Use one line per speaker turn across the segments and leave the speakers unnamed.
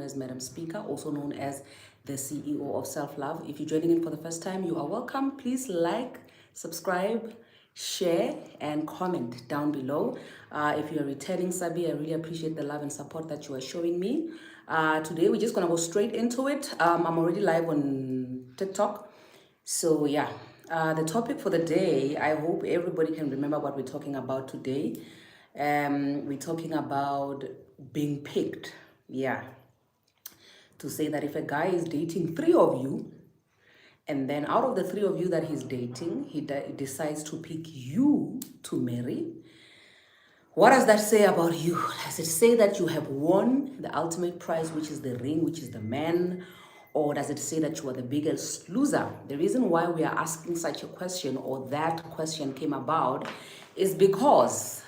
known as Madam Speaker, also known as the CEO of Self-Love. If you're joining in for the first time, you are welcome. Please like, subscribe, share, and comment down below. If you're a returning Sabi, I really appreciate the love and support that you are showing me. Today, we're just going to go straight into it. I'm already live on TikTok. So yeah, the topic for the day, I hope everybody can remember what we're talking about today. We're talking about being picked. Yeah. To say that if a guy is dating three of you, and then out of the three of you that he's dating, he decides to pick you to marry, what does that say about you? Does it say that you have won the ultimate prize, which is the ring, which is the man? Or does it say that you are the biggest loser? The reason why we are asking such a question, or that question came about, is because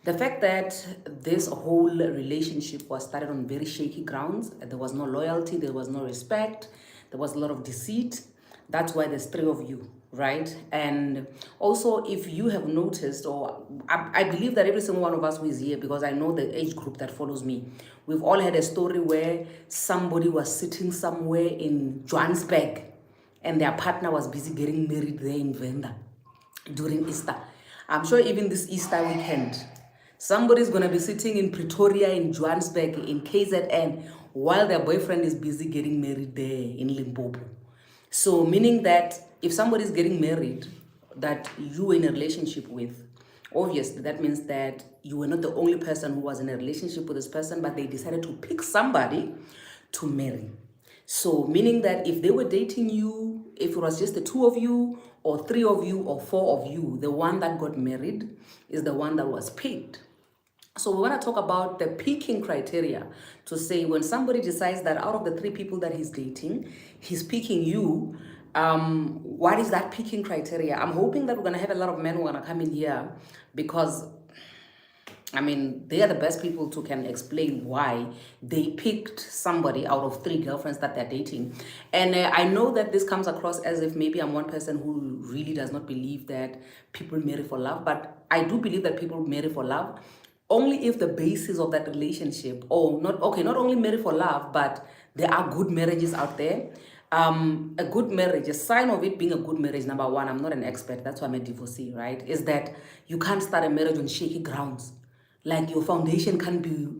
the fact that this whole relationship was started on very shaky grounds. There was no loyalty, there was no respect, there was a lot of deceit. That's why there's three of you, right? And also, if you have noticed, or I believe that every single one of us who is here, because I know the age group that follows me, we've all had a story where somebody was sitting somewhere in Johannesburg and their partner was busy getting married there in Venda during Easter. I'm sure even this Easter weekend, somebody's going to be sitting in Pretoria, in Johannesburg, in KZN, while their boyfriend is busy getting married there in Limpopo. So meaning that if somebody's getting married that you were in a relationship with, obviously that means that you were not the only person who was in a relationship with this person, but they decided to pick somebody to marry. So meaning that if they were dating you, if it was just the two of you or three of you or four of you, the one that got married is the one that was picked. So we want to talk about the picking criteria to say when somebody decides that out of the three people that he's dating, he's picking you, what is that picking criteria? I'm hoping that we're going to have a lot of men who are going to come in here because, I mean, they are the best people to can explain why they picked somebody out of three girlfriends that they're dating. And I know that this comes across as if maybe I'm one person who really does not believe that people marry for love, but I do believe that people marry for love. Only if the basis of that relationship, or not only marry for love, but there are good marriages out there. A good marriage, a sign of it being a good marriage, number one, I'm not an expert, that's why I'm a divorcee, right? Is that you can't start a marriage on shaky grounds. Like your foundation can't be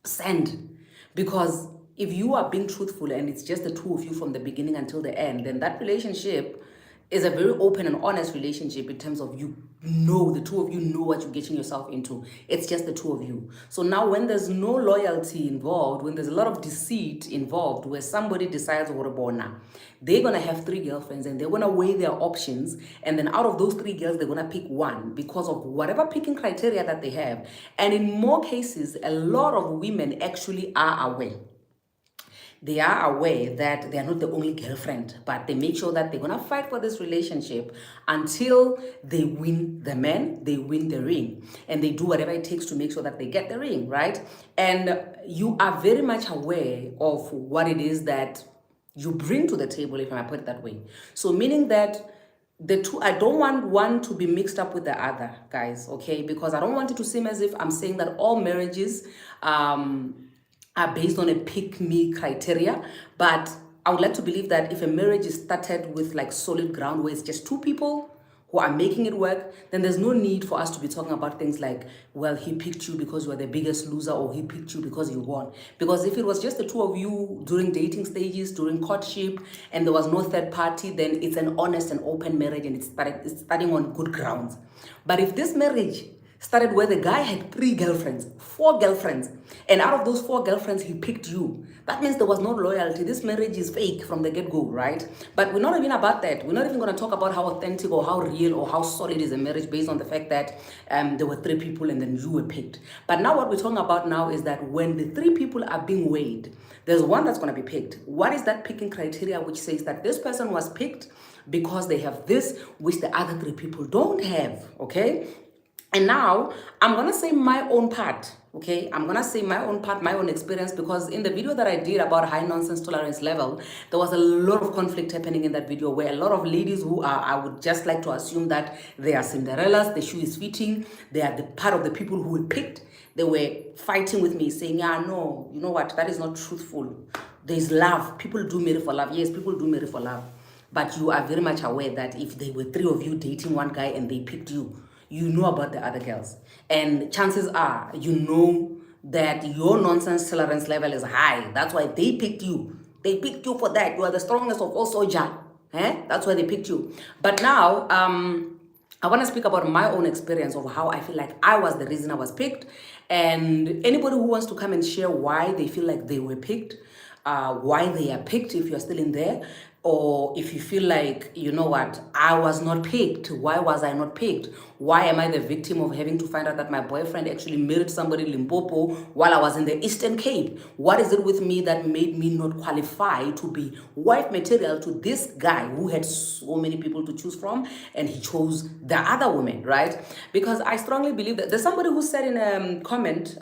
sand. Because if you are being truthful and it's just the two of you from the beginning until the end, then that relationship is a very open and honest relationship in terms of the two of you know what you're getting yourself into. It's just the two of you. So now when there's no loyalty involved, when there's a lot of deceit involved, where somebody decides, they're going to have three girlfriends and they're going to weigh their options. And then out of those three girls, they're going to pick one because of whatever picking criteria that they have. And in more cases, a lot of women actually are aware. They are aware that they are not the only girlfriend, but they make sure that they're going to fight for this relationship until they win the man, they win the ring, and they do whatever it takes to make sure that they get the ring, right? And you are very much aware of what it is that you bring to the table, if I put it that way. So meaning that the two, I don't want one to be mixed up with the other, guys, okay? Because I don't want it to seem as if I'm saying that all marriages, are based on a pick-me criteria, but I would like to believe that if a marriage is started with like solid ground where it's just two people who are making it work, then there's no need for us to be talking about things like, well, he picked you because you are the biggest loser, or he picked you because you won. Because if it was just the two of you during dating stages, during courtship, and there was no third party, then it's an honest and open marriage and it's starting on good grounds. But if this marriage started where the guy had 3 girlfriends, 4 girlfriends, and out of those 4 girlfriends, he picked you. That means there was no loyalty. This marriage is fake from the get-go, right? But we're not even about that. We're not even going to talk about how authentic or how real or how solid is a marriage based on the fact that there were 3 people and then you were picked. But now what we're talking about now is that when the 3 people are being weighed, there's one that's going to be picked. What is that picking criteria which says that this person was picked because they have this which the other 3 people don't have, okay? And now I'm going to say my own part, okay? I'm going to say my own part, my own experience, because in the video that I did about high nonsense tolerance level, there was a lot of conflict happening in that video where a lot of ladies who are, I would just like to assume that they are Cinderellas, the shoe is fitting, they are the part of the people who were picked. They were fighting with me, saying, yeah, no, you know what, that is not truthful. There's love. People do marry for love. Yes, people do marry for love. But you are very much aware that if there were 3 of you dating one guy and they picked you, you know about the other girls. And chances are, you know that your nonsense tolerance level is high. That's why they picked you. They picked you for that. You are the strongest of all soldiers. That's why they picked you. But now, I want to speak about my own experience of how I feel like I was the reason I was picked. And anybody who wants to come and share why they feel like they were picked, why they are picked if you're still in there, or if you feel like, you know what, I was not picked. Why was I not picked? Why am I the victim of having to find out that my boyfriend actually married somebody in Limpopo while I was in the Eastern Cape? What is it with me that made me not qualify to be wife material to this guy who had so many people to choose from, and he chose the other woman, right? Because I strongly believe that there's somebody who said in a comment,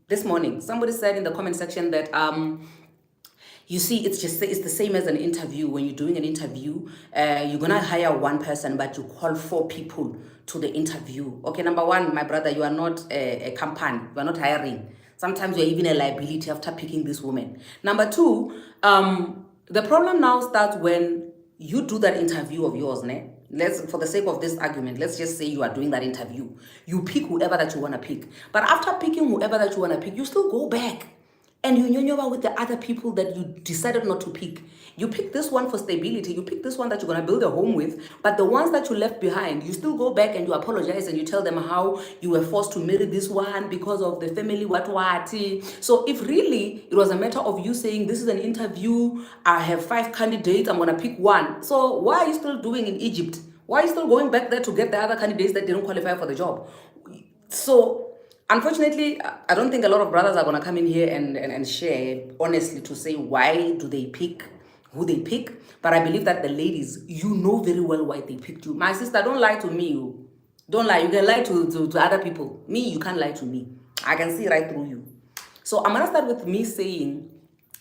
this morning, somebody said in the comment section that you see, it's the same as an interview. When you're doing an interview, you're gonna hire one person, but you call 4 people to the interview. Okay, number one, my brother, you are not a company. You are not hiring. Sometimes you're even a liability after picking this woman. Number two, the problem now starts when you do that interview of yours, ne? For the sake of this argument, let's just say you are doing that interview. You pick whoever that you want to pick. But after picking whoever that you want to pick, you still go back and you nyonyoba with the other people that you decided not to pick. You pick this one for stability. You pick this one that you're going to build a home with. But the ones that you left behind, you still go back and you apologize and you tell them how you were forced to marry this one because of the family what. So if really it was a matter of you saying, this is an interview, I have 5 candidates, I'm going to pick one. So why are you still doing in Egypt? Why are you still going back there to get the other candidates that didn't qualify for the job? So unfortunately, I don't think a lot of brothers are going to come in here and share honestly to say why do they pick who they pick. But I believe that the ladies, you know very well why they picked you. My sister, don't lie to me. Don't lie. You can lie to other people. Me, you can't lie to me. I can see right through you. So I'm going to start with me saying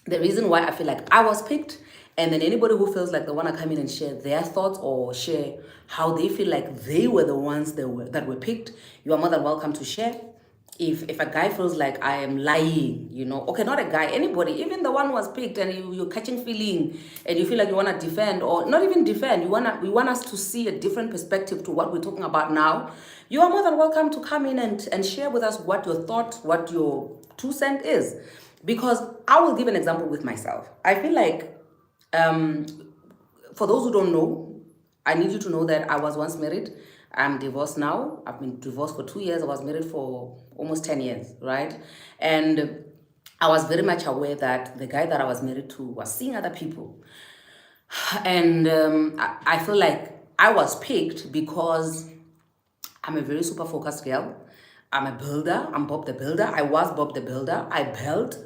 the reason why I feel like I was picked. And then anybody who feels like they want to come in and share their thoughts or share how they feel like they were the ones that were picked, you are more than welcome to share. If a guy feels like I am lying, you know, okay, not a guy, anybody, even the one who was picked, and you're catching feeling and you feel like you want to defend, or not even defend, we want us to see a different perspective to what we're talking about now, you are more than welcome to come in and share with us what your thought, what your 2 cents is. Because I will give an example with myself. I feel like, for those who don't know, I need you to know that I was once married. I'm divorced now. I've been divorced for 2 years. I was married for almost 10 years, right? And I was very much aware that the guy that I was married to was seeing other people. And I feel like I was picked because I'm a very super focused girl. I'm a builder. I'm Bob the Builder. I was Bob the Builder. I built.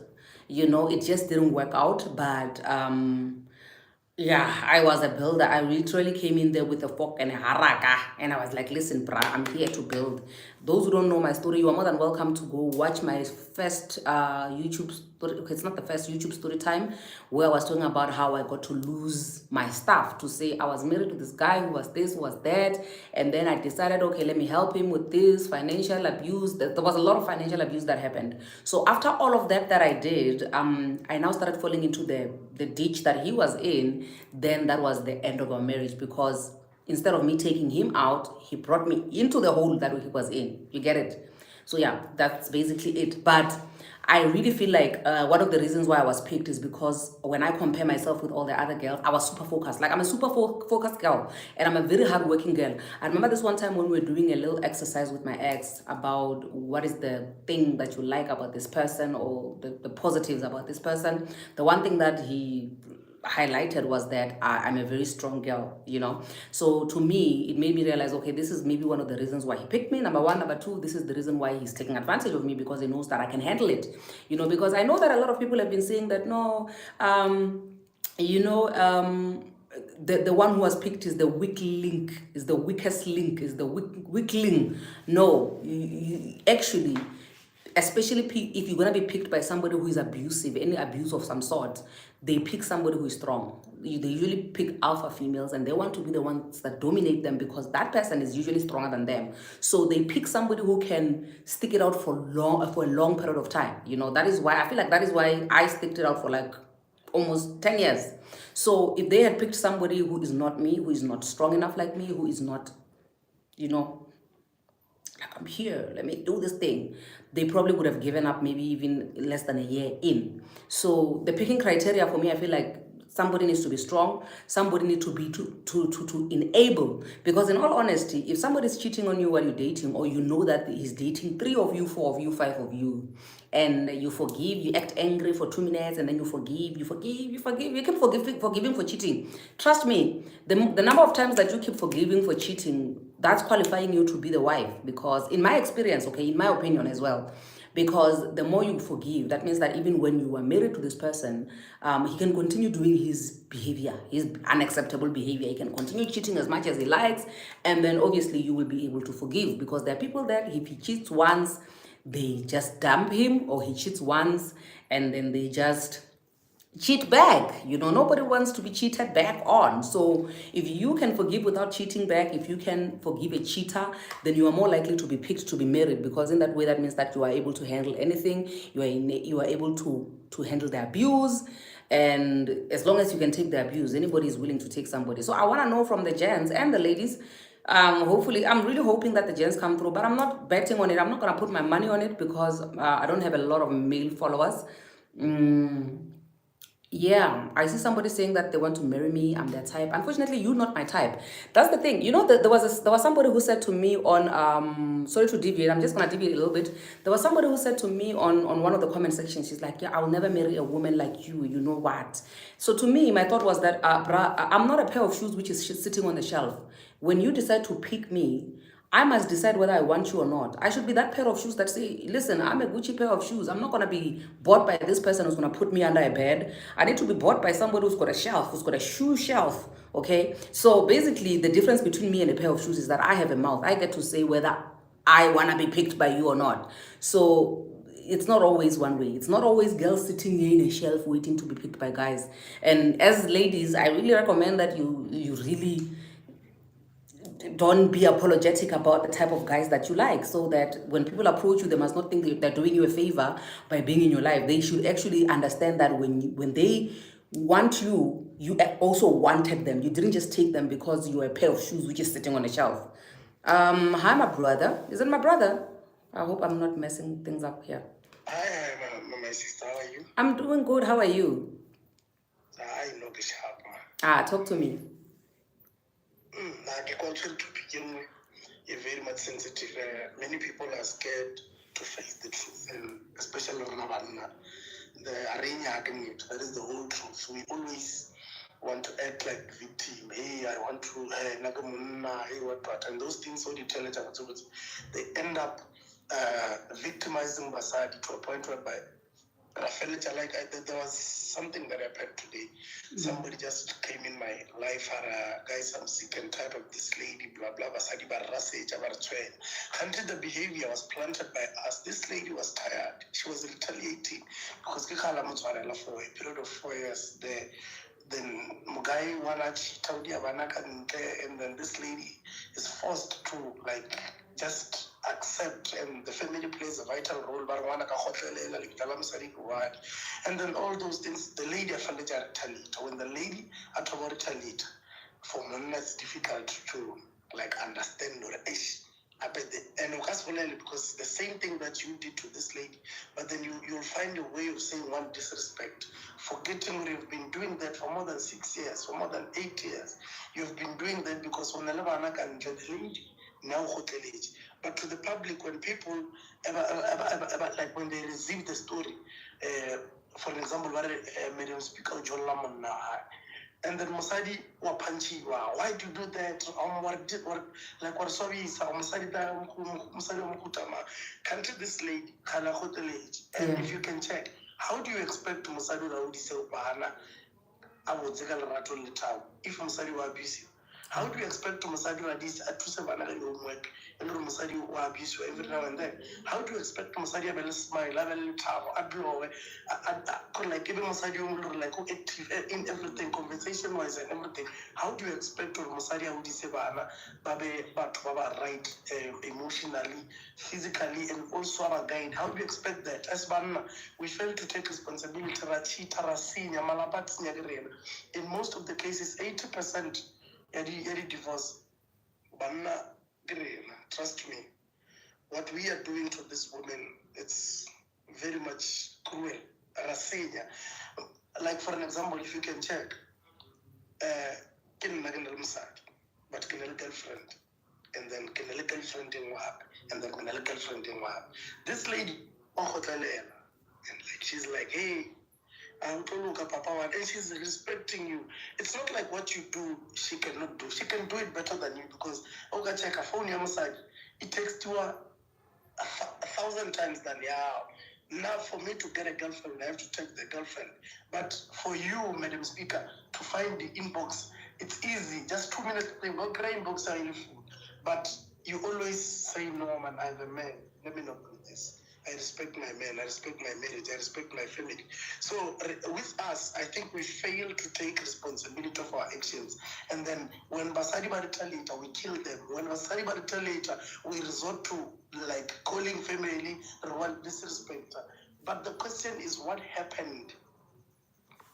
You know, it just didn't work out. But yeah, I was a builder. I literally came in there with a fork and a haraka. And I was like, listen, brah, I'm here to build. Those who don't know my story, you are more than welcome to go watch my first YouTube story. Okay, it's not the first YouTube story time, where I was talking about how I got to lose my stuff. To say I was married to this guy who was this, who was that. And then I decided, okay, let me help him with this financial abuse. There was a lot of financial abuse that happened. So after all of that I did, I now started falling into the ditch that he was in. Then that was the end of our marriage, because instead of me taking him out, he brought me into the hole that he was in. You get it? So yeah, that's basically it. But I really feel like one of the reasons why I was picked is because when I compare myself with all the other girls, I was super focused. Like, I'm a super focused girl, and I'm a very hardworking girl. I remember this one time when we were doing a little exercise with my ex about what is the thing that you like about this person, or the positives about this person. The one thing that he highlighted was that I'm a very strong girl, you know. So to me, it made me realize, okay, this is maybe one of the reasons why he picked me. Number one. Number two, this is the reason why he's taking advantage of me, because he knows that I can handle it, you know. Because I know that a lot of people have been saying that, no, you know, the one who was picked is the weak link, is the weakest link, is the weakling. No, actually, especially if you're going to be picked by somebody who is abusive, any abuse of some sort, they pick somebody who is strong. They usually pick alpha females, and they want to be the ones that dominate them because that person is usually stronger than them. So they pick somebody who can stick it out for a long period of time. That is why I feel like that is why I sticked it out for like almost 10 years. So if they had picked somebody who is not me, who is not strong enough like me, who is not, like, I'm here, let me do this thing, they probably would have given up maybe even less than a year in. So the picking criteria for me, I feel like somebody needs to be strong, somebody needs to be to enable. Because in all honesty, if somebody's cheating on you while you're dating, or you know that he's dating 3 of you, 4 of you, 5 of you, and you forgive, you act angry for 2 minutes, and then you forgive, you keep forgiving for cheating. Trust me, the number of times that you keep forgiving for cheating, that's qualifying you to be the wife. Because in my experience, okay, in my opinion as well, because the more you forgive, that means that even when you are married to this person, he can continue doing his behavior, his unacceptable behavior. He can continue cheating as much as he likes, and then obviously you will be able to forgive, because there are people that if he cheats once, they just dump him, or he cheats once and then they just cheat back. Nobody wants to be cheated back on. So if you can forgive without cheating back, if you can forgive a cheater, then you are more likely to be picked to be married, because in that way, that means that you are able to handle anything. You are able to handle the abuse. And as long as you can take the abuse, anybody is willing to take somebody. So I want to know from the gents and the ladies, hopefully, I'm really hoping that the gents come through, but I'm not betting on it. I'm not going to put my money on it, because I don't have a lot of male followers. Yeah, I see somebody saying that they want to marry me. I'm their type. Unfortunately, you're not my type. That's the thing. There was somebody who said to me on sorry to deviate. I'm just gonna deviate a little bit. There was somebody who said to me on one of the comment sections. She's like, "Yeah, I'll never marry a woman like you. You know what?" So to me, my thought was that, I'm not a pair of shoes which is sitting on the shelf. When you decide to pick me, I must decide whether I want you or not. I should be that pair of shoes that say, listen, I'm a Gucci pair of shoes. I'm not going to be bought by this person who's going to put me under a bed. I need to be bought by somebody who's got a shelf, who's got a shoe shelf. Okay? So basically, the difference between me and a pair of shoes is that I have a mouth. I get to say whether I want to be picked by you or not. So it's not always one way. It's not always girls sitting in a shelf waiting to be picked by guys. And as ladies, I really recommend that you really don't be apologetic about the type of guys that you like, so that when people approach you, they must not think that they're doing you a favor by being in your life. They should actually understand that when they want you, you also wanted them. You didn't just take them because you were a pair of shoes which is sitting on a shelf. Hi, my brother. Is it my brother? I hope I'm not messing things up here.
Hi, my sister. How are you?
I'm doing good. How are you?
I know the sharp.
Talk to me.
The culture to begin with is very much sensitive. Many people are scared to face the truth, and especially the arena argument. That is the whole truth. We always want to act like victim. Hey, I want to hey, what, and those things. So you tell it, they end up victimizing Basadi to a point whereby I felt like there was something that happened today. Mm-hmm. Somebody just came in my life, guys, I'm sick and tired of this lady, blah, blah, blah. Until the behavior was planted by us. This lady was tired. She was retaliating because for a period of 4 years there. Then Mugai and then this lady is forced to just accept, and the family plays a vital role. And then all those things, the lady retaliate. When the lady retaliate, for me it's difficult to understand or and because the same thing that you did to this lady, but then you'll find a way of saying one disrespect, forgetting you've been doing that for more than 6 years, for more than 8 years. You've been doing that because when the lady now hotelage. But to the public, when people when they receive the story, for example, Madam Speaker John Lamon and then Mosadi wa panchi wa, why do you do that? What service country this lady kala hotelage. And if you can check, how do you expect Mosadi Raudi say bahana if Mosadi wa abusive? How do you expect to Mosadi or this at two seven homework and Mosadi or abuse you every now and then? How do you expect Mosadi to smile, have a little tap, a blow, like even Mosadi like active in everything, conversation wise and everything? How do you expect to Mosadi to say babe right emotionally, physically, and also our guide? How do you expect that? As Banna, we fail to take responsibility. In most of the cases, 80% any divorce. Banna, trust me, what we are doing to this woman, it's very much cruel. Rasenya. Like for an example, if you can check, but can a girlfriend, and then can a girlfriend in Wahab, and then can a girlfriend in Wahab. This lady, and like she's like, hey, and she's respecting you. It's not like what you do, she cannot do. She can do it better than you because okay, check her phone your side. It takes to her 1,000 times than now for me to get a girlfriend, I have to take the girlfriend. But for you, Madam Speaker, to find the inbox, it's easy. Just 2 minutes, they go cry inbox are in food. But you always say, no, man, I'm a man. Let me not do this. I respect my man, I respect my marriage, I respect my family. So with us, I think we fail to take responsibility of our actions. And then when Basari Barita we kill them. When Basari Barita we resort to like calling family, reward disrespect. But the question is what happened?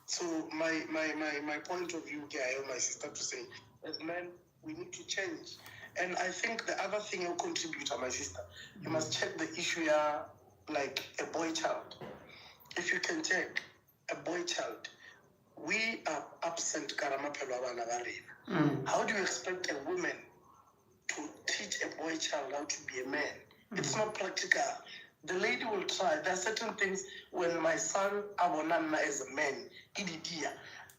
So my point of view here, I have my sister to say, as men, we need to change. And I think the other thing I'll contribute to my sister, you must check the issue here, like a boy child. If you can check a boy child, we are absent How do you expect a woman to teach a boy child how to be a man? It's not practical. The lady will try. There are certain things when my son Abonana as a man,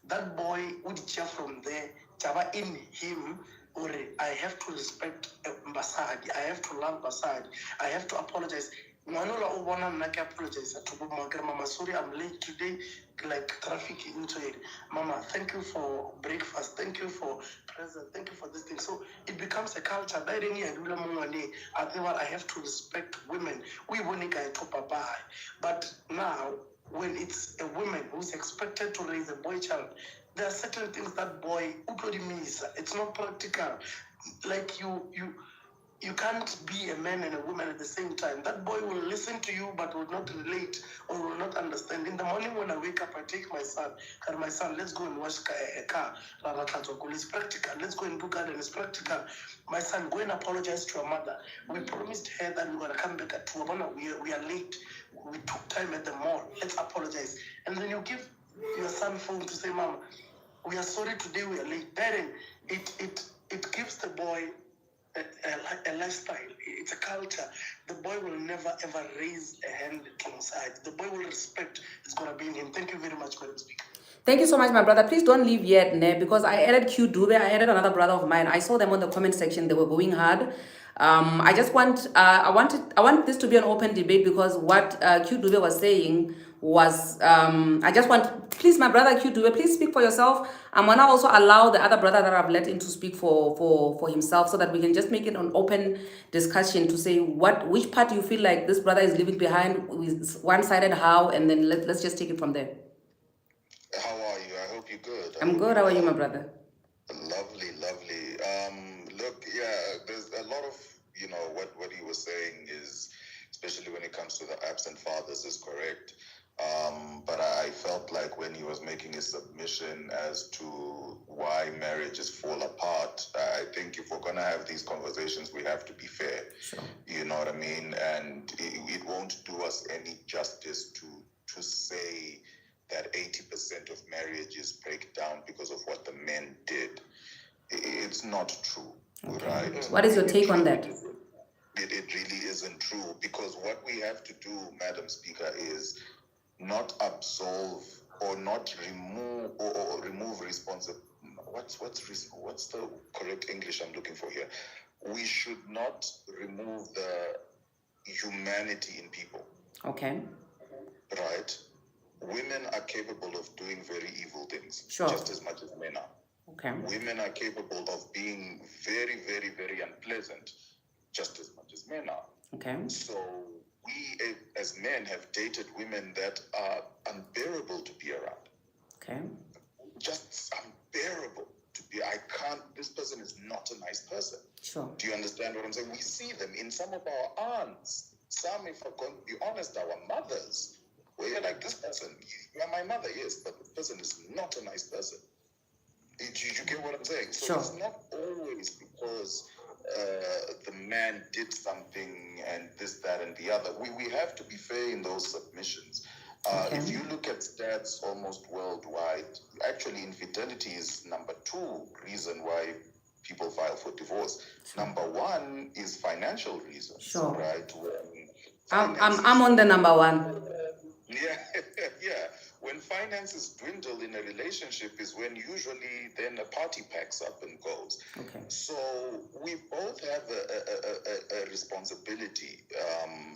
that boy would cheer from there, Java in him, or I have to respect Basadi, I have to love Basadi, I have to apologize. Manola Obana Naka apologize to Mama. Sorry, I'm late today, like traffic into it. Mama, thank you for breakfast, thank you for present, thank you for this thing. So it becomes a culture. I have to respect women. We want to papa. But now, when it's a woman who's expected to raise a boy child, there are certain things that boy miss. It's not practical. Like you can't be a man and a woman at the same time. That boy will listen to you but will not relate or will not understand. In the morning when I wake up, I take my son. And my son, let's go and wash a car. It's practical. Let's go and do garden. It's practical. My son, go and apologize to your mother. We promised her that we're going to come back at 2. We are late. We took time at the mall. Let's apologize. And then you give your son phone to say, Mama, we are sorry today we are late. Then it gives the boy a lifestyle. It's a culture. The boy will never ever raise a hand to his side. The boy will respect. It's gonna be in him. Thank you very much, Madam Speaker.
Thank you so much, my brother. Please don't leave yet, ne? Because I added Q Dube. I added another brother of mine. I saw them on the comment section. They were going hard. I just want I want this to be an open debate because what Q Dube was saying was I just want, please, my brother Q Dube, please speak for yourself. I'm gonna also allow the other brother that I've let in to speak for himself so that we can just make it an open discussion to say which part you feel like this brother is leaving behind, with one-sided how, and then let's just take it from there.
How are you? I hope you're good.
I'm good. How are you, my brother?
Lovely, lovely. Look, yeah, there's a lot of, what he was saying is, especially when it comes to the absent fathers, is correct. But I felt like when he was making his submission as to why marriages fall apart, I think if we're going to have these conversations, we have to be fair.
Sure.
You know what I mean? And it won't do us any justice to say that 80% of marriages break down because of what the men did. It's not true, okay. Right?
What is your take on that?
It really isn't true, because what we have to do, Madam Speaker, is not absolve or not remove or remove responsibility. What's the correct English I'm looking for here? We should not remove the humanity in people.
Okay.
Right? Women are capable of doing very evil things,
sure,
just as much as men are.
Okay.
Women are capable of being very, very, very unpleasant just as much as men are.
Okay.
So we, as men, have dated women that are unbearable to be around.
Okay.
Just unbearable to be. This person is not a nice person.
Sure.
Do you understand what I'm saying? We see them in some of our aunts. Some, if I'm going to be honest, our mothers, where you're like, this person, you are my mother, yes, but this person is not a nice person. You get what I'm saying? So
Sure.
It's not always because the man did something and this, that, and the other. We have to be fair in those submissions.
Okay.
If you look at stats almost worldwide, actually infidelity is number 2 reason why people file for divorce.
Sure.
Number 1 is financial reasons.
Sure.
Right?
I'm on the number 1.
Yeah, yeah. When finances dwindle in a relationship is when usually then a party packs up and goes.
Okay.
So we both have a responsibility.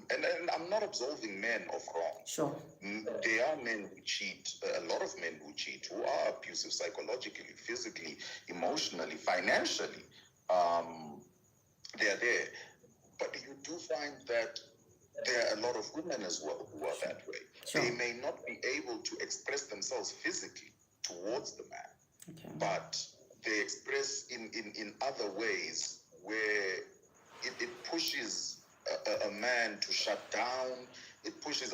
And I'm not absolving men of wrong.
Sure.
There are men who cheat, a lot of men who cheat, who are abusive psychologically, physically, emotionally, financially. They're there. But you do find that there are a lot of women as well who are that way.
Sure.
They may not be able to express themselves physically towards the man,
Okay.
but they express in other ways where it pushes a man to shut down. It pushes.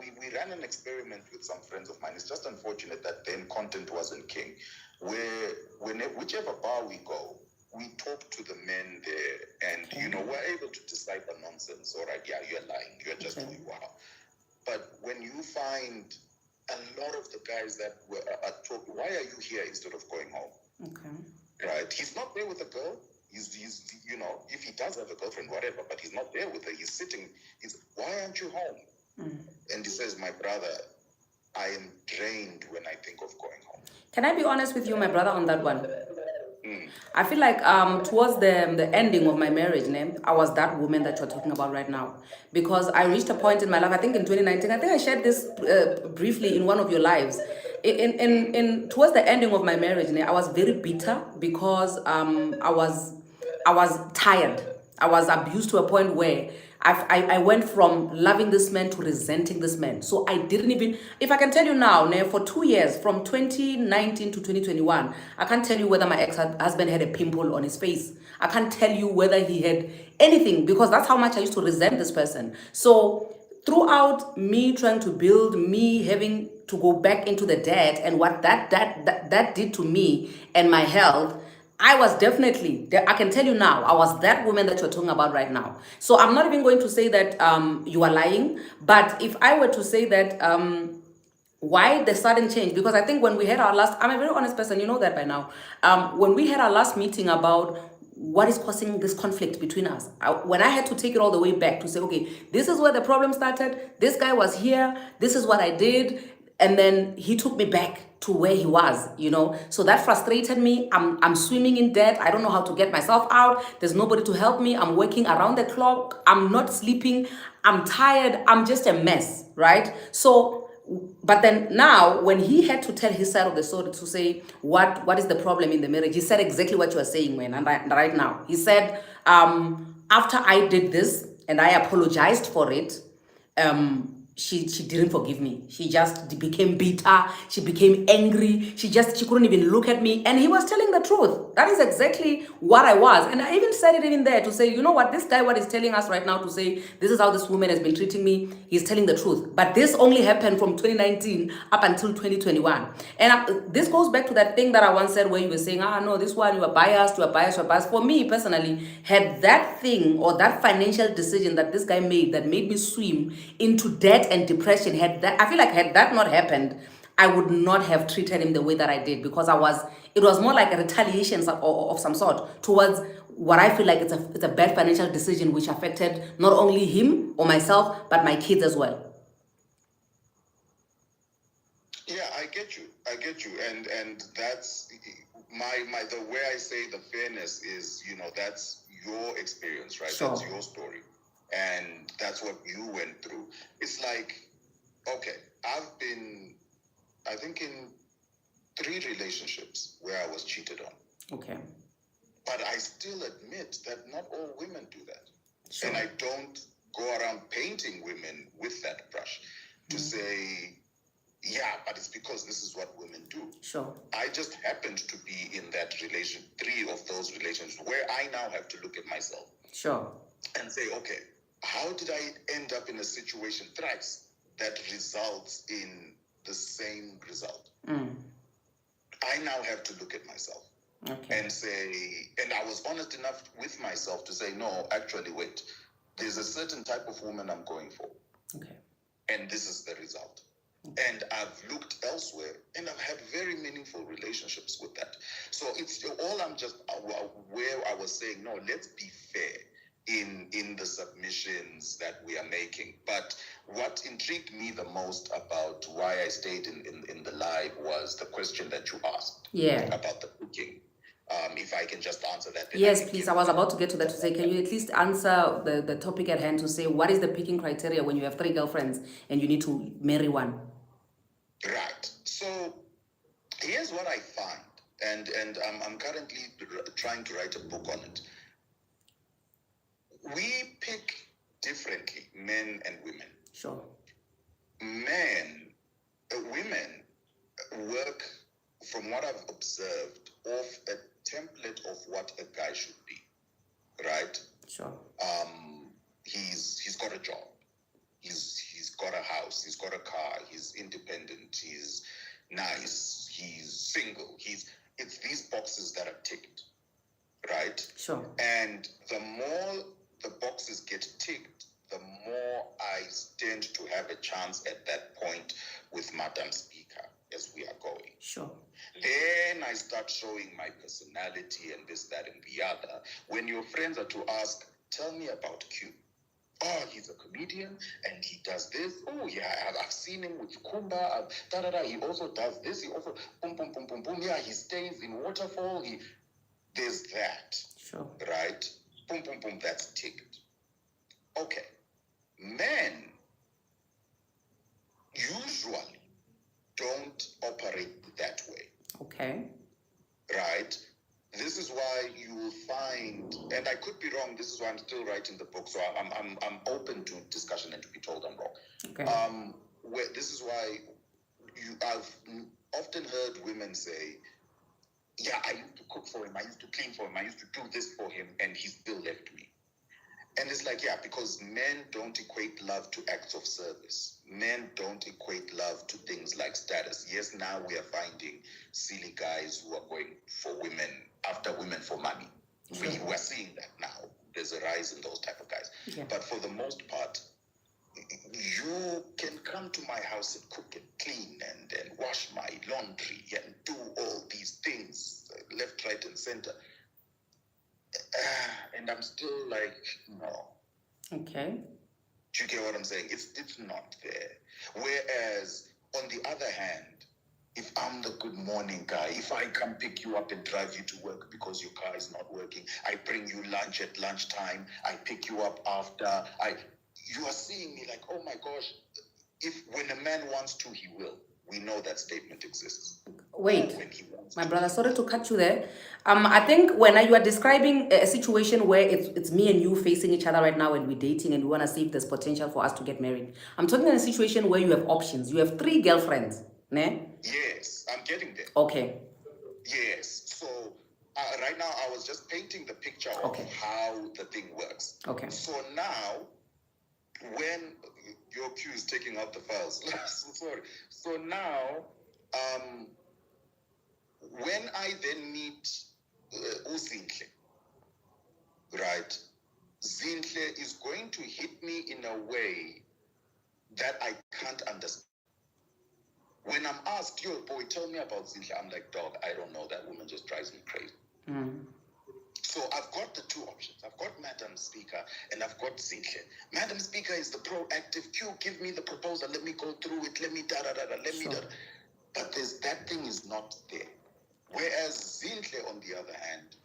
We ran an experiment with some friends of mine. It's just unfortunate that then content wasn't king. Where whichever bar we go, we talk to the men there, and we're able to decipher nonsense. All right, yeah, you're lying. You're just who you are. But when you find a lot of the guys that are talking, why are you here instead of going home?
Okay.
Right? He's not there with a girl. He's if he does have a girlfriend, whatever, but he's not there with her. He's sitting. Why aren't you home? And he says, my brother, I am drained when I think of going home.
Can I be honest with you, my brother, on that one? I feel like towards the ending of my marriage, I was that woman that you're talking about right now. Because I reached a point in my life, I think in 2019, I think I shared this briefly in one of your lives. In towards the ending of my marriage, I was very bitter because I was tired. I was abused to a point where I went from loving this man to resenting this man. So I didn't even, if I can tell you now, for 2 years, from 2019 to 2021, I can't tell you whether my ex-husband had a pimple on his face. I can't tell you whether he had anything, because that's how much I used to resent this person. So throughout me trying to build, me having to go back into the debt and what that did to me and my health, I was definitely, I can tell you now, I was that woman that you're talking about right now. So I'm not even going to say that you are lying, but if I were to say that why the sudden change, because I think when we had our last, I'm a very honest person, you know that by now, when we had our last meeting about what is causing this conflict between us, when I had to take it all the way back to say, okay, this is where the problem started, this guy was here, this is what I did, and then he took me back to where he was, so that frustrated me. I'm swimming in debt. I don't know how to get myself out. There's nobody to help me. I'm working around the clock. I'm not sleeping. I'm tired. I'm just a mess, right? So but then now when he had to tell his side of the story to say what is the problem in the marriage, he said exactly what you are saying, man. And right now he said, after I did this and I apologized for it, she didn't forgive me. She just became bitter. She became angry. She couldn't even look at me. And he was telling the truth. That is exactly what I was. And I even said it in there to say, you know what, this guy, what he's telling us right now to say, this is how this woman has been treating me, he's telling the truth. But this only happened from 2019 up until 2021. And this goes back to that thing that I once said where you were saying, no, this one, you are biased, you are biased, you are biased. For me personally, had that thing or that financial decision that this guy made that made me swim into debt and depression, I feel like had that not happened, I would not have treated him the way that I did, because it was more like a retaliation of some sort towards what I feel like it's a bad financial decision which affected not only him or myself, but my kids as well.
Yeah, I get you. And that's the way I say the fairness is, that's your experience, right?
Sure.
That's your story. And that's what you went through. It's like, okay, I think in 3 relationships where I was cheated on.
Okay.
But I still admit that not all women do that.
Sure.
And I don't go around painting women with that brush to say, yeah, but it's because this is what women do.
Sure.
I just happened to be in that 3 of those relationships where I now have to look at myself.
Sure.
And say, okay, how did I end up in a situation thrice that results in the same result? I now have to look at myself.
Okay.
And say, and I was honest enough with myself to say, no, actually, wait, there's a certain type of woman I'm going for.
Okay.
And this is the result. And I've looked elsewhere and I've had very meaningful relationships with that. So it's all I'm just where I was saying, no, let's be fair in the submissions that we are making. But what intrigued me the most about why I stayed in the live was the question that you asked.
Yeah.
About the cooking. If I can just answer that.
Yes, please. I was about to get to that to say, can you at least answer the topic at hand to say, what is the picking criteria when you have 3 girlfriends and you need to marry one?
Right. So here's what I find, and I'm currently trying to write a book on it. We pick differently, men and women.
Sure.
Women work, from what I've observed, off a template of what a guy should be, right?
Sure.
He's got a job, he's got a house, he's got a car, he's independent, he's nice, he's single, it's these boxes that are ticked, right?
Sure.
And the more the boxes get ticked, the more I stand to have a chance at that point with Madam Speaker as we are going.
Sure.
Then I start showing my personality and this, that, and the other. When your friends are to ask, tell me about Q. Oh, he's a comedian and he does this. Oh, yeah, I've seen him with Kumba. He also does this. He also, boom, boom, boom, boom, boom. Yeah, he stays in Waterfall. There's that.
Sure.
Right? Boom, boom, boom. That's ticked. Okay. Men usually don't operate that way.
Okay.
Right? This is why you will find, and I could be wrong, this is why I'm still writing the book, so I'm open to discussion and to be told I'm wrong.
Okay.
This is why I've often heard women say, yeah, I used to cook for him, I used to clean for him, I used to do this for him, and he still left me. And it's like, yeah, because men don't equate love to acts of service. Men don't equate love to things like status. Yes, now we are finding silly guys who are going for women, after women for money.
Sure.
We're seeing that now. There's a rise in those type of guys.
Yeah.
But for the most part, you can come to my house and cook and clean and wash my laundry and do all these things, left, right, and center. And I'm still like, no.
Okay.
Do you get what I'm saying? It's not there. Whereas, on the other hand, if I'm the good morning guy, if I come pick you up and drive you to work because your car is not working, I bring you lunch at lunchtime, I pick you up after, you are seeing me like, oh my gosh, when a man wants to, he will. We know that statement exists.
Wait,
When he wants
my
to.
brother, sorry to cut you there. I think when you are describing a situation where it's me and you facing each other right now and we're dating and we want to see if there's potential for us to get married. I'm talking in a situation where you have options. You have 3 girlfriends, ne?
Yes, I'm getting there.
Okay.
Yes. So right now I was just painting the picture of how the thing works.
Okay.
So now, when your Q is taking out the files, sorry. So now, when I then meet Uzinhle, right? Zinhle is going to hit me in a way that I can't understand. When I'm asked, yo, boy, tell me about Zinhle, I'm like, dog, I don't know. That woman just drives me crazy. So I've got the 2 options. I've got Madam Speaker and I've got Zinhle. Madam Speaker is the proactive Q. Give me the proposal. Let me go through it. Let me da-da-da-da. But that thing is not there. Whereas Zinhle, on the other hand,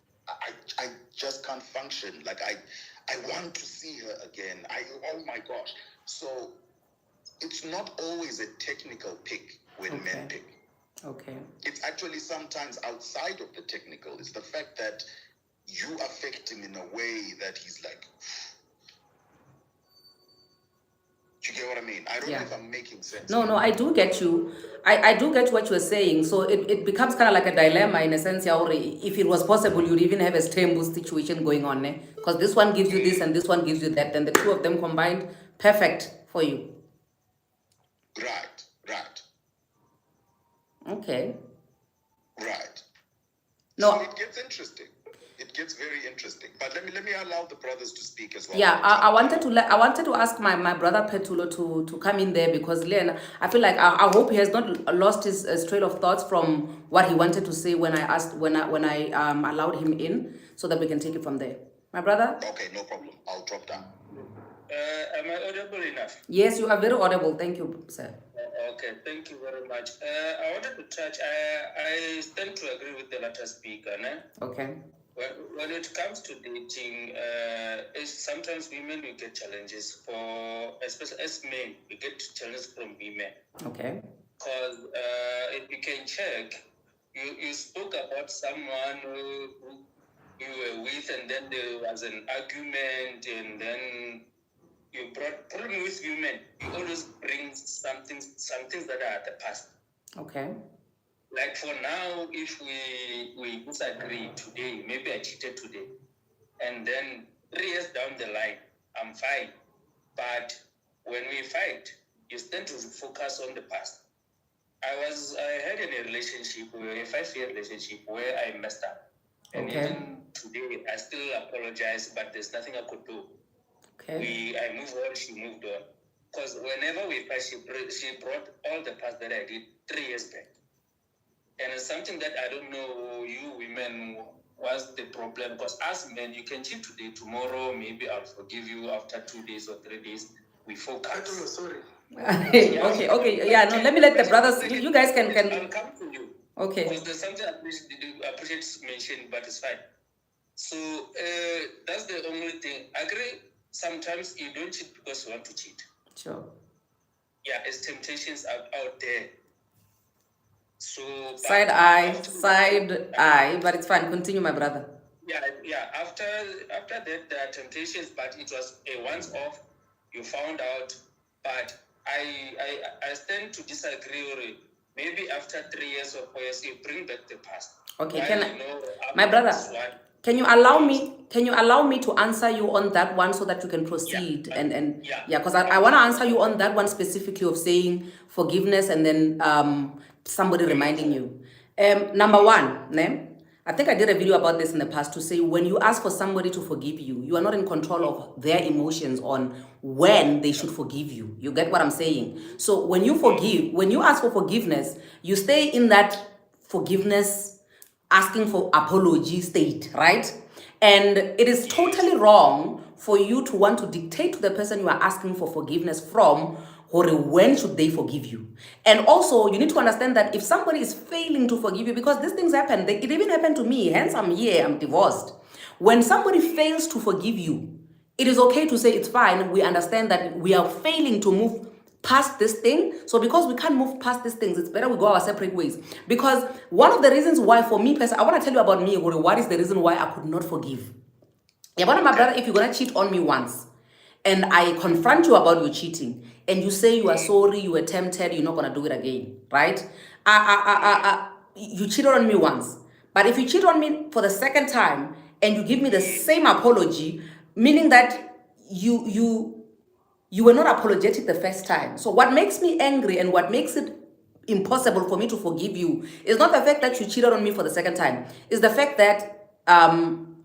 I just can't function. Like, I want to see her again. Oh my gosh. So it's not always a technical pick when men pick.
Okay.
It's actually sometimes outside of the technical. It's the fact that you affect him in a way that he's like, do you get what I mean? I don't know if I'm making sense.
No, I do get you. I do get what you're saying. So it becomes kind of like a dilemma in a sense. If it was possible, you'd even have a stable situation going on. Because this one gives you this and this one gives you that. Then the two of them combined, perfect for you.
Right.
Okay.
Right.
No.
So it gets interesting. It gets very interesting. But let me allow the brothers to speak as well.
Yeah, I wanted to ask my brother Petulo to come in there, because Len, I feel like I hope he has not lost his trail of thoughts from what he wanted to say when I allowed him in, so that we can take it from there. My brother?
Okay, no problem. I'll drop down.
Am I audible enough?
Yes, you are very audible. Thank you, sir.
Okay, thank you very much. I wanted to touch, I stand to agree with the latter speaker.
Okay.
When it comes to dating, sometimes women will get challenges, especially as men, we get challenges from women.
Okay.
Because if you can check, you spoke about someone who you were with, and then there was an argument, and then you brought problem with women. You always bring some things that are at the past.
Okay.
Like for now, if we disagree today, maybe I cheated today, and then 3 years down the line, I'm fine. But when we fight, you tend to focus on the past. I had in a relationship, a 5-year relationship, where I messed up. And even today, I still apologize, but there's nothing I could do.
Okay.
I moved on, she moved on. Because whenever we fight, she brought all the past that I did 3 years back. And it's something that I don't know you women what's the problem. Because as men, you can cheat today, tomorrow, maybe I'll forgive you after 2 days or 3 days. We focus.
Sorry.
Okay. Yeah, no, let me let the brothers, you guys can.
I'll come to you.
Okay.
Because there's something I appreciate mentioning, but it's fine. So that's the only thing. I agree, sometimes you don't cheat because you want to cheat.
Sure.
Yeah, as temptations are out there. So
side eye, but it's fine. Continue, my brother.
Yeah. After that, there are temptations, but it was a once-off. You found out, but I stand to disagree. Or maybe after 3 years or 4 years, you bring back the past.
Okay, my brother? Can you allow me to answer you on that one so that you can proceed? Because I want to answer you on that one specifically of saying forgiveness and then somebody reminding you. Number one, I think I did a video about this in the past to say when you ask for somebody to forgive you, you are not in control of their emotions on when they should forgive you. You get what I'm saying? So when you ask for forgiveness, you stay in that forgiveness asking for apology state, right? And it is totally wrong for you to want to dictate to the person you are asking for forgiveness from, or when should they forgive you. And also, you need to understand that if somebody is failing to forgive you, because these things happen, it even happened to me, hence I'm here, I'm divorced. When somebody fails to forgive you, it is okay to say it's fine. We understand that we are failing to move past this thing. So because we can't move past these things, it's better we go our separate ways. Because one of the reasons why, for me personally, I want to tell you about me, what is the reason why I could not forgive. Yeah, but my brother, if you're going to cheat on me once, and I confront you about your cheating, and you say you are sorry, you were tempted, you're not going to do it again, right? You cheated on me once. But if you cheat on me for the second time, and you give me the same apology, meaning that you were not apologetic the first time. So what makes me angry and what makes it impossible for me to forgive you is not the fact that you cheated on me for the second time. It's the fact that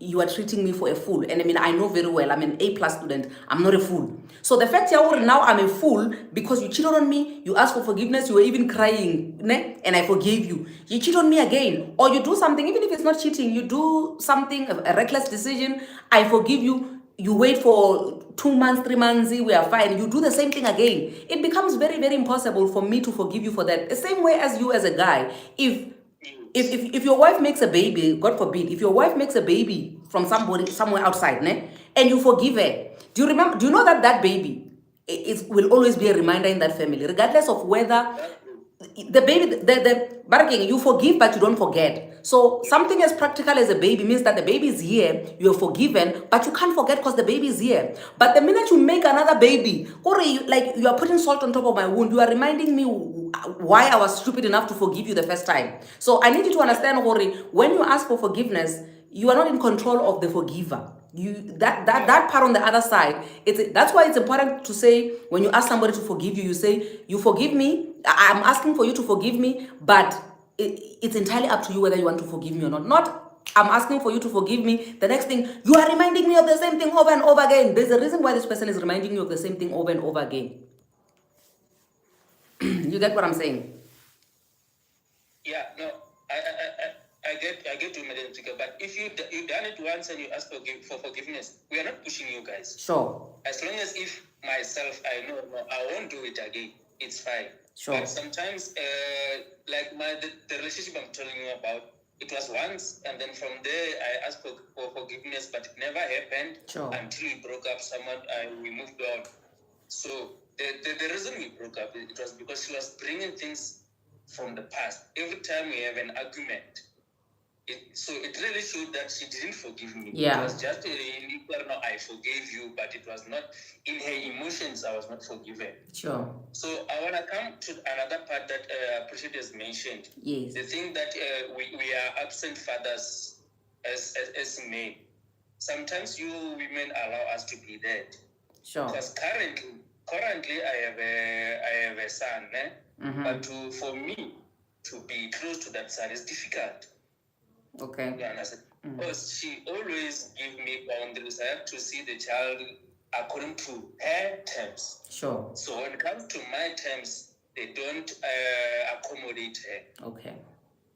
you are treating me for a fool. And I mean, I know very well, I'm an A+ student. I'm not a fool. So the fact that now I'm a fool because you cheated on me, you asked for forgiveness, you were even crying, and I forgave you. You cheat on me again, or you do something, even if it's not cheating, you do something, a reckless decision, I forgive you. You wait for 2 months, 3 months, we are fine. You do the same thing again. It becomes very, very impossible for me to forgive you for that. The same way as you as a guy. If your wife makes a baby, God forbid, if your wife makes a baby from somebody somewhere outside, and you forgive her, do you know that baby will always be a reminder in that family, regardless of whether the baby, the barking, you forgive but you don't forget. So something as practical as a baby means that the baby is here, you're forgiven, but you can't forget because the baby is here. But the minute you make another baby, or like you are putting salt on top of my wound, you are reminding me why I was stupid enough to forgive you the first time. So I need you to understand, Hori, when you ask for forgiveness, you are not in control of the forgiver. That part on the other side, that's why it's important to say, when you ask somebody to forgive you, you say, you forgive me, I'm asking for you to forgive me, but it's entirely up to you whether you want to forgive me or not. I'm asking for you to forgive me. The next thing, you are reminding me of the same thing over and over again. There's a reason why this person is reminding you of the same thing over and over again. You get what I'm saying?
Yeah, no, I get to Madam Speaker, but if you've done it once and you ask for forgiveness, we are not pushing you guys.
Sure.
As long as if myself, I know, no, I won't do it again, it's fine.
Sure.
But sometimes, like the relationship I'm telling you about, it was once, and then from there I asked for forgiveness, but it never happened.
Sure.
Until we broke up. We moved on. So the reason we broke up, it was because she was bringing things from the past. Every time we have an argument, so it really showed that she didn't forgive me.
Yeah.
It was just I forgave you, but it was not in her emotions. I was not forgiven. Sure. So I want to come to another part that Appreciate has mentioned.
Yes.
The thing that we are absent fathers as men. Sometimes you women allow us to be that.
Sure.
Because currently I have a son, but for me to be close to that son is difficult.
Okay.
You understand? Because she always give me boundaries. I have to see the child according to her terms.
Sure.
So when it comes to my terms, they don't accommodate her.
Okay.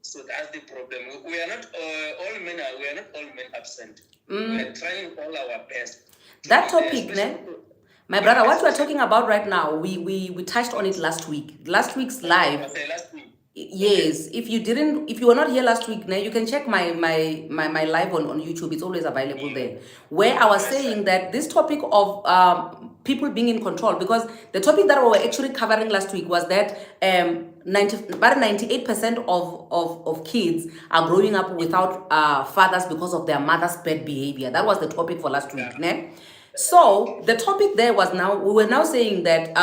So that's the problem. We are not all men. We are not all men absent. We are trying all our best.
That topic, my brother, what you are talking about right now, we touched on it last week. Last week's live.
Last week.
Yes, if you were not here last week, you can check my live on YouTube. It's always available there, where I was saying that this topic of people being in control, because the topic that we were actually covering last week was that about 98% of kids are growing up without fathers because of their mother's bad behavior. That was the topic for last week. So the topic there was, we were now saying that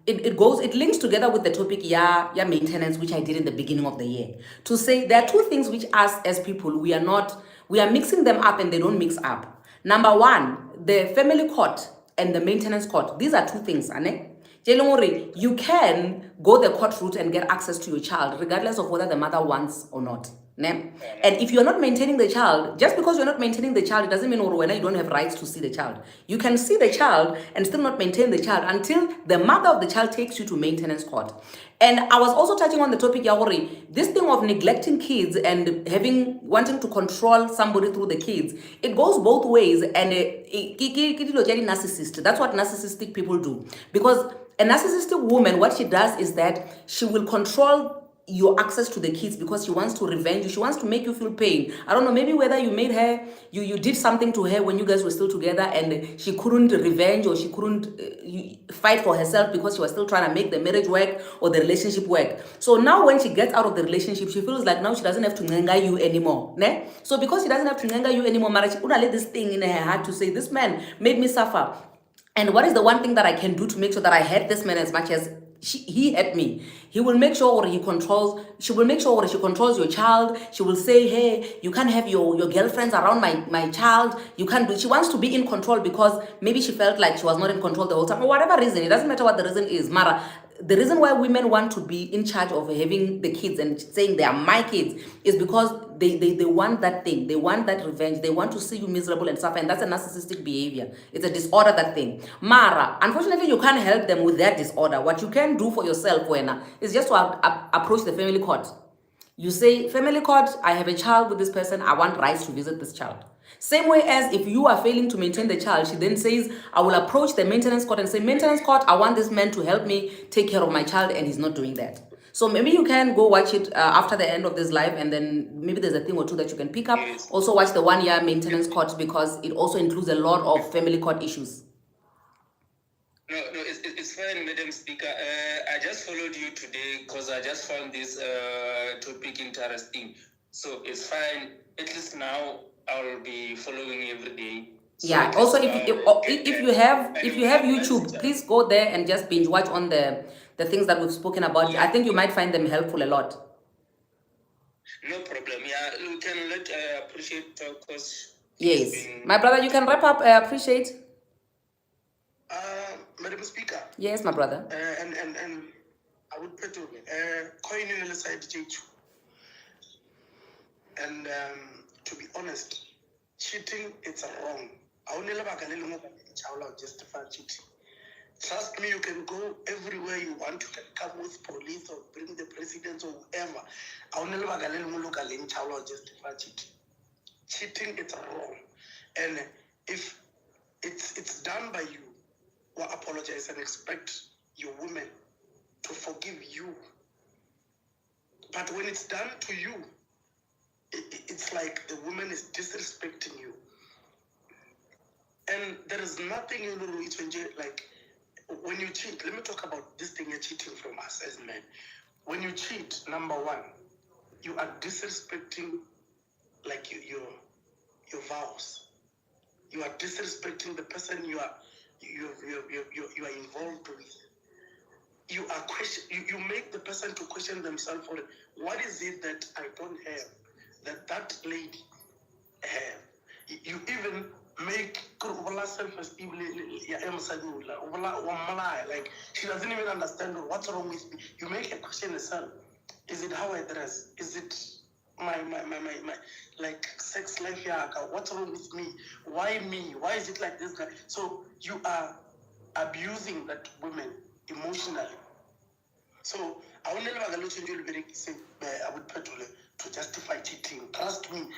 it links together with the topic maintenance, which I did in the beginning of the year, to say there are two things which us as people, we are mixing them up and they don't mix up. Number one, the family court and the maintenance court. These are two things, Ane. You can go the court route and get access to your child regardless of whether the mother wants or not. And if you're not maintaining the child, just because you're not maintaining the child, it doesn't mean you don't have rights to see the child. You can see the child and still not maintain the child until the mother of the child takes you to maintenance court. And I was also touching on the topic, this thing of neglecting kids and wanting to control somebody through the kids. It goes both ways, and narcissist. That's what narcissistic people do. Because a narcissistic woman, what she does is that she will control your access to the kids because she wants to revenge you. She wants to make you feel pain. I don't know, maybe whether you made her, you did something to her when you guys were still together and she couldn't revenge, or she couldn't fight for herself because she was still trying to make the marriage work or the relationship work. So now when she gets out of the relationship, she feels like now she doesn't have to nanga you anymore. Ne? So because she doesn't have to nanga you anymore, she would let this thing in her heart to say, this man made me suffer. And what is the one thing that I can do to make sure that I hate this man as much as he hurt me? He will make sure she will make sure she controls your child. She will say, hey, you can't have your girlfriends around my child. You can't do. She wants to be in control because maybe she felt like she was not in control the whole time. Or whatever reason, it doesn't matter what the reason is. Mara, the reason why women want to be in charge of having the kids and saying they are my kids is because they want that thing. They want that revenge. They want to see you miserable and suffer. And that's a narcissistic behavior. It's a disorder, that thing. Mara, unfortunately, you can't help them with that disorder. What you can do for yourself, Wena, is just to approach the family court. You say, family court, I have a child with this person. I want rights to visit this child. Same way as if you are failing to maintain the child, she then says, I will approach the maintenance court and say, maintenance court, I want this man to help me take care of my child, and he's not doing that. So maybe you can go watch it after the end of this live, and then maybe there's a thing or two that you can pick up. Also watch the 1 year maintenance court, because it also includes a lot of family court issues.
No, it's fine, Madam Speaker. I just followed you today because I just found this topic interesting. So it's fine. At least now I'll be following every day. So
Yeah.
at
Also,
least
if you have YouTube, please go there and just binge watch on the things that we've spoken about. I think you might find them helpful a lot.
No problem. Yeah, you can let Appreciate talk because
Yes, my brother, you can wrap up. I appreciate.
Madam Speaker.
Yes, my brother.
And I would put it coin in the side change. And to be honest, cheating it's wrong. I only love a justify cheating. Trust me, you can go everywhere you want. You can come with police or bring the president or whoever. I only love a justify cheating. Cheating it's wrong. And if it's done by you, or apologize and expect your woman to forgive you. But when it's done to you, it's like the woman is disrespecting you. And there is nothing you know, it's like when you cheat. Let me talk about this thing you're cheating from us as men. When you cheat, number one, you are disrespecting like your vows. You are disrespecting the person you are involved with. You are you make the person to question themselves for what is it that I don't have that lady have. You even make self-esteem like she doesn't even understand what's wrong with me. You make her question herself. Is it how I dress? Is it my like sex life here? What's wrong with me? Why me? Why is it like this guy? So you are abusing that woman emotionally. So I will never say I would pay to justify cheating. Trust me,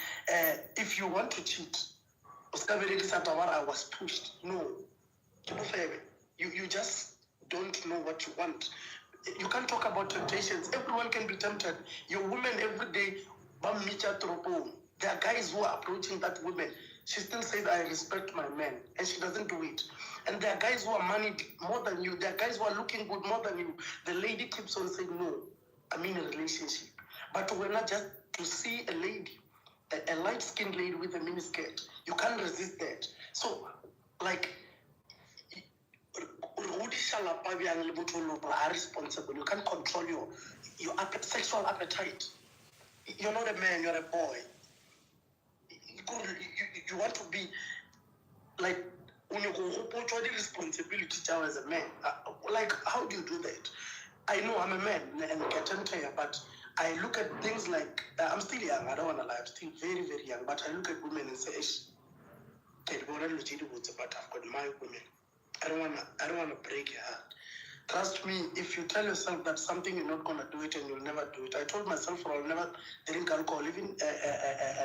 if you want to cheat, I was pushed. No. You just don't know what you want. You can't talk about temptations. Everyone can be tempted. Your woman every day, there are guys who are approaching that woman. She still says, I respect my man. And she doesn't do it. And there are guys who are moneyed more than you. There are guys who are looking good more than you. The lady keeps on saying, no, I'm in a relationship. But we're not just to see a lady, a light-skinned lady with a miniskirt. You can't resist that. So, like, are responsible. You can't control your sexual appetite. You're not a man, you're a boy. You want to be like when you go the responsibility as a man. Like, how do you do that? I know I'm a man and get tired, but I look at things like I'm still young. I don't want to lie. I'm still very, very young. But I look at women and say, but I've got my women. I don't wanna break your heart. Trust me, if you tell yourself that something you're not gonna do it and you'll never do it. I told myself I'll never drink alcohol, even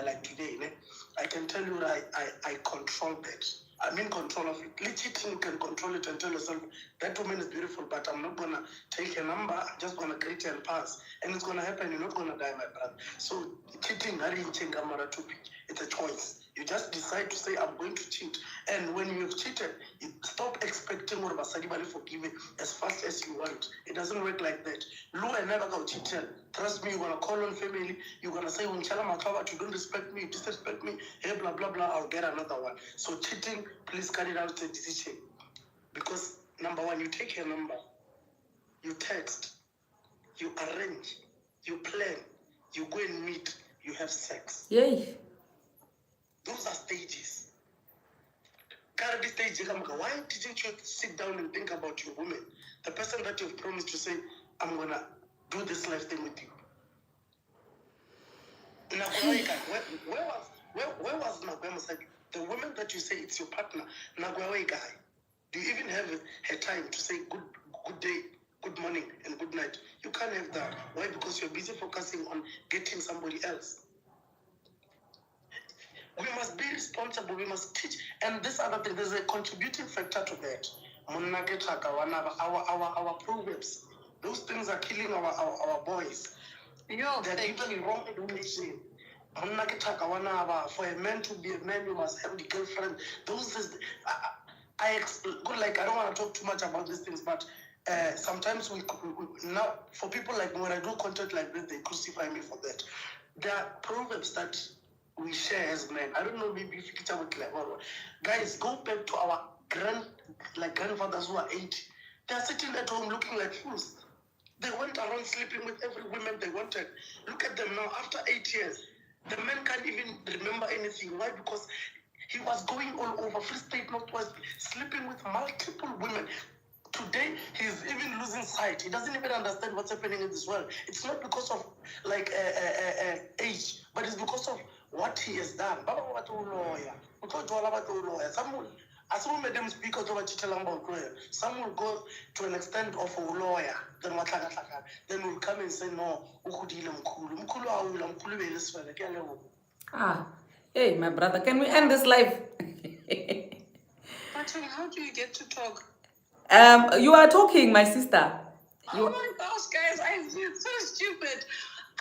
like today. I can tell you that I control that. I'm in control of it. Cheating, you can control it and tell yourself that woman is beautiful, but I'm not gonna take her number. I'm just gonna greet her and pass, and it's gonna happen. You're not gonna die, my brother. So cheating, it's a choice. You just decide to say, I'm going to cheat. And when you've cheated, you stop expecting what Basadi forgive as fast as you want. It doesn't work like that. Lu and never go cheat. Trust me, you're going to call on family. You're going to say, you don't respect me, you disrespect me, hey, blah, blah, blah, I'll get another one. So cheating, please carry out the decision. Because, number one, you take your number, you text, you arrange, you plan, you go and meet, you have sex.
Yay.
Those are stages. Currently stage, why didn't you sit down and think about your woman? The person that you've promised to say, I'm going to do this life thing with you. Now, where was Nagwema? The woman that you say it's your partner, Nagwema guy. Do you even have her time to say good day, good morning, and good night? You can't have that. Why? Because you're busy focusing on getting somebody else. We must be responsible. We must teach. And this other thing, there's a contributing factor to that. Our proverbs, those things are killing our boys. They're giving wrong education. For a man to be a man, you must have the girlfriend. Those is, I don't want to talk too much about these things, but sometimes we now, for people like me, when I do content like this, they crucify me for that. There are proverbs that we share as men. I don't know, maybe if you can tell guys, go back to our grandfathers who are 80. They are sitting at home looking like fools. They went around sleeping with every woman they wanted. Look at them now, after 8 years. The man can't even remember anything. Why? Because he was going all over Free State Northwest, sleeping with multiple women. Today, he's even losing sight. He doesn't even understand what's happening in this world. It's not because of age, but it's because of what he has done. Some made them speak out about some will go to an extent of a lawyer, then will come and say, no,
Hey, my brother, can we end this live?
But how do you get to talk?
You are talking, my sister.
Oh my gosh, guys, I feel so stupid.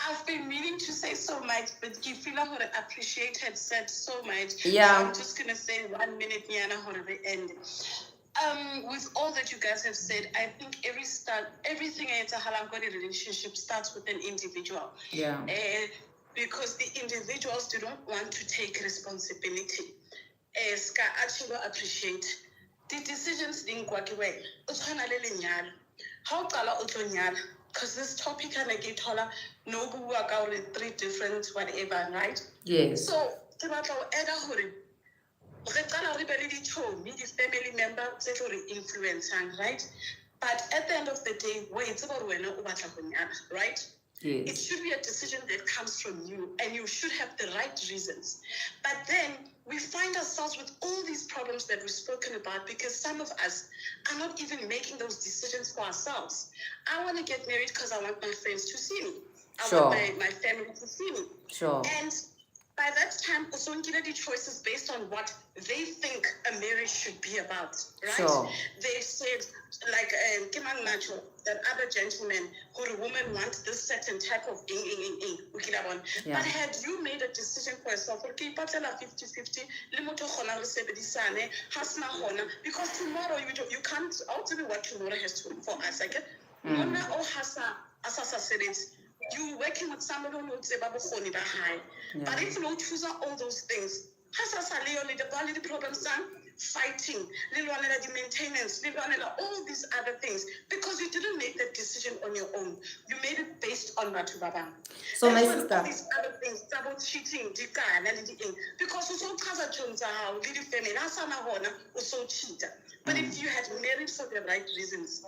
I've been meaning to say so much, but you feel like I appreciated said so much.
Yeah.
So I'm just gonna say 1 minute, Yana, how the end. With all that you guys have said, I think everything in a relationship starts with an individual.
Yeah.
Because the individuals do not want to take responsibility. Ska actually appreciate the decisions didn't work well. How because this topic can get taller, no work out with 3 different whatever, right?
Yes.
So the family member influence, right? But at the end of the day, right?
Yes.
It should be a decision that comes from you, and you should have the right reasons. But then we find ourselves with all these problems that we've spoken about because some of us are not even making those decisions for ourselves. I want to get married because I want my friends to see me. I want my family to see me.
Sure.
And by that time, also give the choices based on what they think a marriage should be about, right?
Sure.
They said, like Kimang Nacho, that other gentleman who the woman wants this certain type of
Yeah.
But had you made a decision for yourself, okay, 50-50, because tomorrow you can't ultimately what tomorrow has to for us. I get you working with somebody who knows about the high. But if you don't choose all those things, the problems fighting, the maintenance, all these other things, because you didn't make that decision on your own. You made it based on Matubaba.
So my
all
sister,
these other things, double cheating, because you so how little family, also cheater. But if you had married for the right reasons,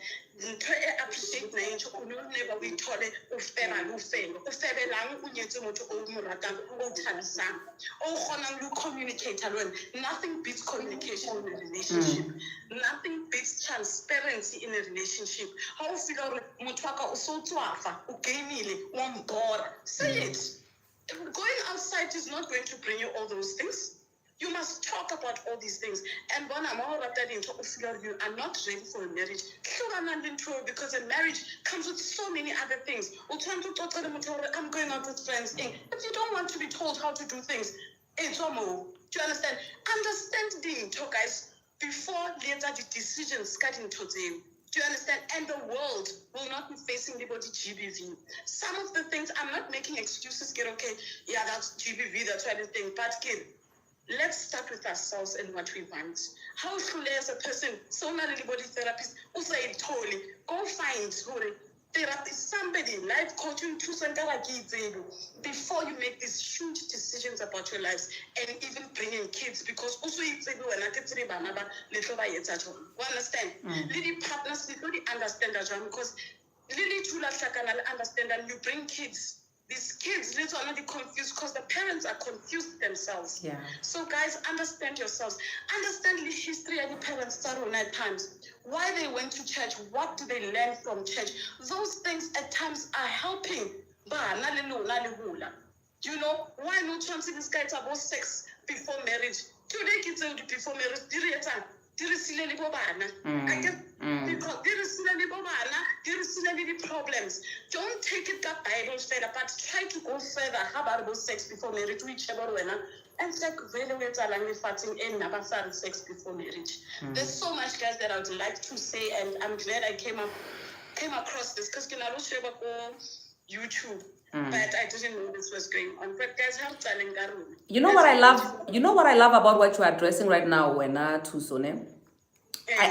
appreciate never we told it communicate alone. Nothing beats communication in a relationship. Nothing beats transparency in a relationship. How figure mutwaka usotwafa ugainile wambora. Say it. Going outside is not going to bring you all those things. You must talk about all these things. And when I'm all that into you are not ready for a marriage, because a marriage comes with so many other things. I'm going out with friends. If you don't want to be told how to do things, it's do you understand? Understanding, guys, before later the decisions cut into them. Do you understand? And the world will not be facing the body GBV. Some of the things, I'm not making excuses, okay, yeah, that's GBV, that's what I think, but let's start with ourselves and what we want. How should as a person, so not anybody therapist, also totally go find therapist, somebody, life coaching, before you make these huge decisions about your lives and even bringing kids, because also it's understand? Lily partners, really understand that, because Lily Chula Shakana understand that you bring kids. These kids little are not confused because the parents are confused themselves.
Yeah.
So guys, understand yourselves. Understand the history of the parents at times. Why they went to church, what do they learn from church? Those things at times are helping. You know, why no chance in this guy about sex before marriage? Today kids before marriage, di re sile le bo bana. Because di re sile le bo bana, di re sile le di problems. Don't take it that Bible further, but try to go further. How about sex before marriage? We ever wena. And it's like very weird fighting in never sex before marriage. There's so much, guys, that I would like to say, and I'm glad I came across this because I was share on YouTube. But I didn't know this was going on. But guys, how telling that?
You know what I love? You know what I love about what you are addressing right now, Wena Tusone?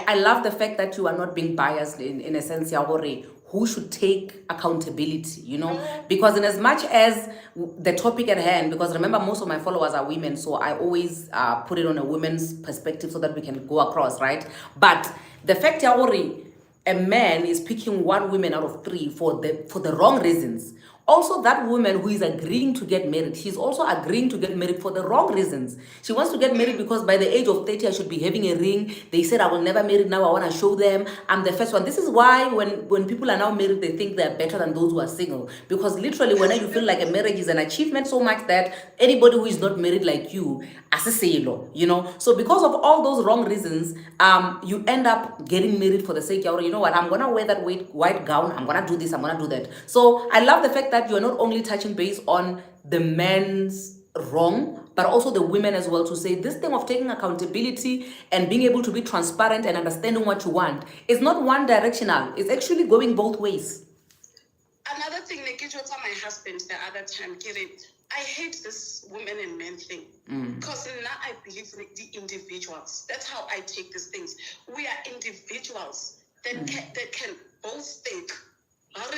I love the fact that you are not being biased in a sense, Yawore, who should take accountability, you know? Because in as much as the topic at hand, because remember, most of my followers are women, so I always put it on a women's perspective so that we can go across, right? But the fact, Yawore, a man is picking one woman out of three for the wrong reasons. Also, that woman who is agreeing to get married, she's also agreeing to get married for the wrong reasons. She wants to get married because by the age of 30, I should be having a ring. They said I will never marry now. I want to show them I'm the first one. This is why when people are now married, they think they're better than those who are single. Because literally, when you feel like a marriage is an achievement so much that anybody who is not married like you, as a sailor, you know. So because of all those wrong reasons, you end up getting married for the sake of, you know what, I'm gonna wear that white gown, I'm gonna do this, I'm gonna do that. So I love the fact that you're not only touching base on the men's wrong, but also the women as well, to say this thing of taking accountability and being able to be transparent and understanding what you want is not one directional. It's actually going both ways.
Another thing, like it was my husband the other time, I hate this women and men thing. Because now I believe the individuals. That's how I take these things. We are individuals that can both take. How do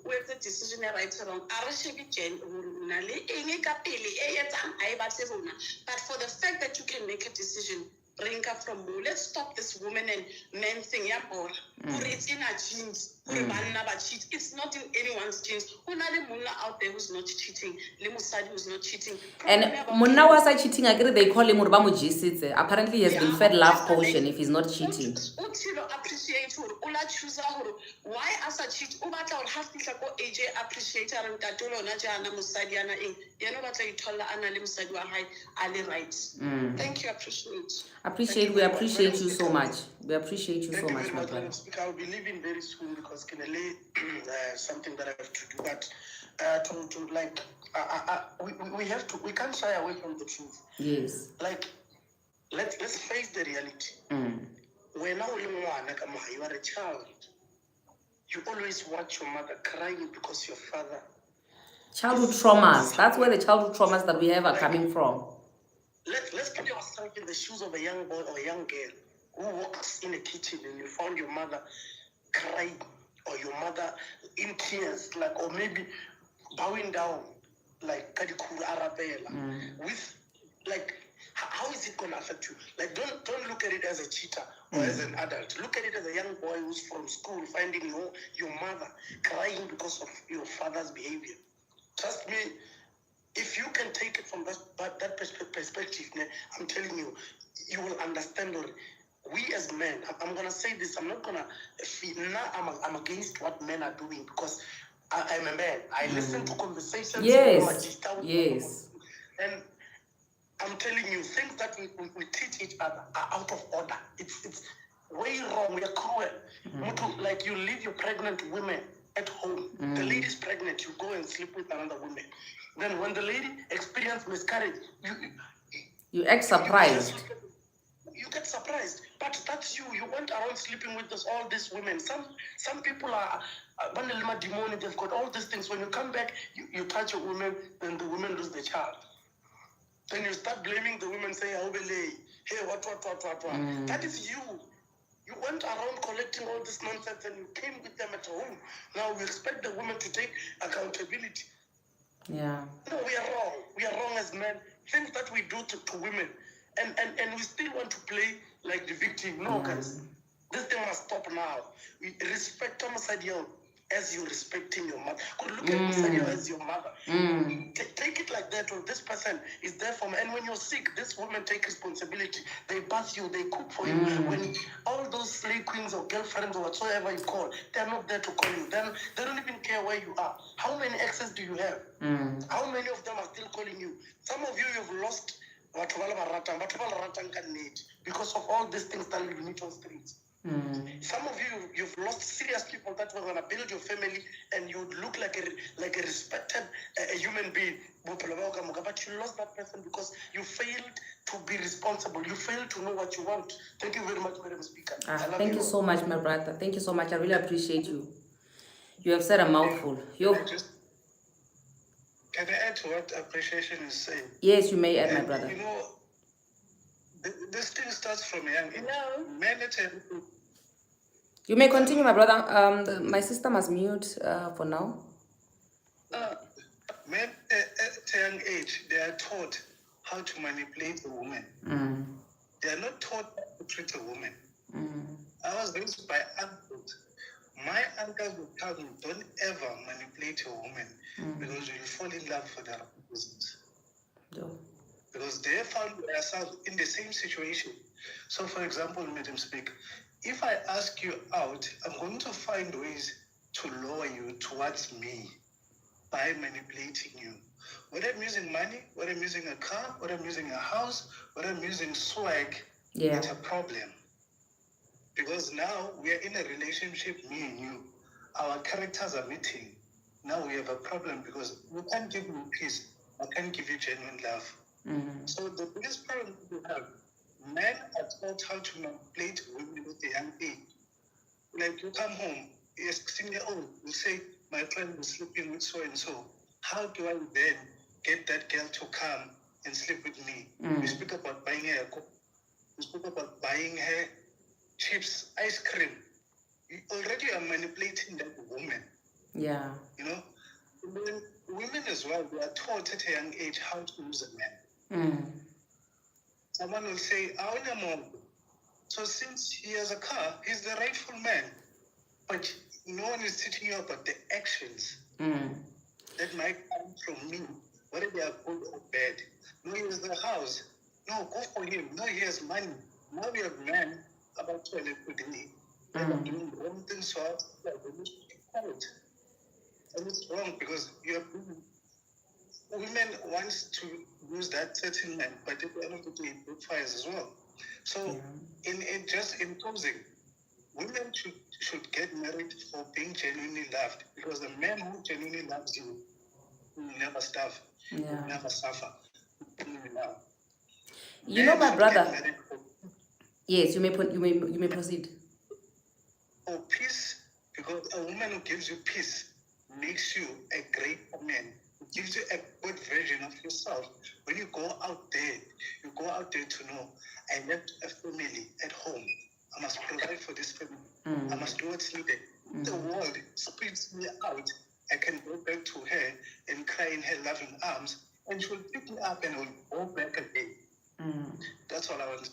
with the decision right or wrong? But for the fact that you can make a decision, bring up from let's stop this woman and men thing. Yeah, or it's in our genes. It's not in anyone's genes. Out there who's not cheating, who's not cheating.
And Munna was cheating, I agree, they call him Urbamu. Apparently he has been fed love potion if he's not cheating.
Appreciate why as a cheat have to go AJ appreciate her and Jana Musadiana in Ali rights. Thank you,
we appreciate you so much. We appreciate you so much, my brother.
I'll be leaving very soon because Kinele something that I have to do, but we can't shy away from the truth.
Yes.
Like let's face the reality. When you are a child, you always watch your mother crying because your father.
Childhood traumas. That's where the childhood traumas that we have are coming from.
Let's put ourselves in the shoes of a young boy or a young girl who walks in a kitchen and you found your mother crying or your mother in tears, like, or maybe bowing down like Kadikuru Arabella with like. How is it going to affect you? Like, don't look at it as a cheater or as an adult. Look at it as a young boy who's from school finding your mother crying because of your father's behavior. Trust me, if you can take it from that perspective, I'm telling you, you will understand. We as men, I'm going to say this, I'm not going to feel, now I'm against what men are doing because I'm a man. I listen to conversations.
Yes.
And I'm telling you, things that we teach each other are out of order. It's way wrong. We are cruel. Like you leave your pregnant women at home. The lady's pregnant. You go and sleep with another woman. Then when the lady experiences miscarriage,
you act surprised.
You get surprised. But that's you. You went around sleeping with all these women. Some people are demonic. They've got all these things. When you come back, you touch a woman, then the woman loses the child. Then you start blaming the women, saying, hey, what. That is you. You went around collecting all this nonsense and you came with them at home. Now we expect the women to take accountability.
Yeah.
No, we are wrong. We are wrong as men. Things that we do to women. And we still want to play like the victim. No, guys. This thing must stop now. We respect Thomas Adiel as you respecting your mother. Could look at Musadia as your mother. Take it like that. Or this person is there for me. And when you're sick, this woman take responsibility. They bath you, they cook for you. When all those slave queens or girlfriends or whatsoever you call, they're not there to call you. Then they don't even care where you are. How many exes do you have? How many of them are still calling you? Some of you have lost batho ba le ba ratang ka nnete, because of all these things that you meet on streets. Some of you've lost serious people that were gonna build your family, and you would look like a respected human being. But you lost that person because you failed to be responsible. You failed to know what you want. Thank you very much, Madam Speaker.
Thank you so much, my brother. Thank you so much. I really appreciate you. You have said a mouthful.
Can I add to what appreciation is saying?
Yes, you may add, my brother.
You know, this thing starts from young age. Men
You may continue, my brother. My sister must mute for now.
Men at a young age, they are taught how to manipulate a woman. They are not taught how to treat a woman. I was raised by uncles. My uncles would tell me, don't ever manipulate a woman because you fall in love for their reasons. Because they found themselves in the same situation. So, for example, Madam Speaker, if I ask you out, I'm going to find ways to lure you towards me by manipulating you. Whether I'm using money, whether I'm using a car, whether I'm using a house, whether I'm using swag, it's a problem. Because now we are in a relationship, me and you. Our characters are meeting. Now we have a problem because you can't give me peace. I can't give you genuine love. So the biggest problem we have, men are taught how to manipulate women at a young age. Like you come home, you're 16-year-old, you say, my friend is sleeping with so and so. How do I then get that girl to come and sleep with me? We speak about buying her a coat. We speak about buying her chips, ice cream. You already are manipulating that woman.
Yeah.
You know? Women as well, they are taught at a young age how to use a man. Someone will say, I want a mom. So since he has a car, he's the rightful man. But no one is teaching you about the actions that might come from me, whether they are good or bad. No, he has the house. No, go for him. No, he has money. Now we have men about toilet today that are doing wrong things for us. And it's wrong because you have women wants to use that certain man, but at the end of the day, it backfires as well. So, in closing, women should get married for being genuinely loved, because the man who genuinely loves you will never starve, will never suffer.
You know, my brother. Yes, you may proceed.
For peace, because a woman who gives you peace makes you a great man. It gives you a good version of yourself. When you go out there to know, I left a family at home. I must provide for this family. I must do what's needed. The world spits me out. I can go back to her and cry in her loving arms, and she will pick me up and will go back again. That's all I want.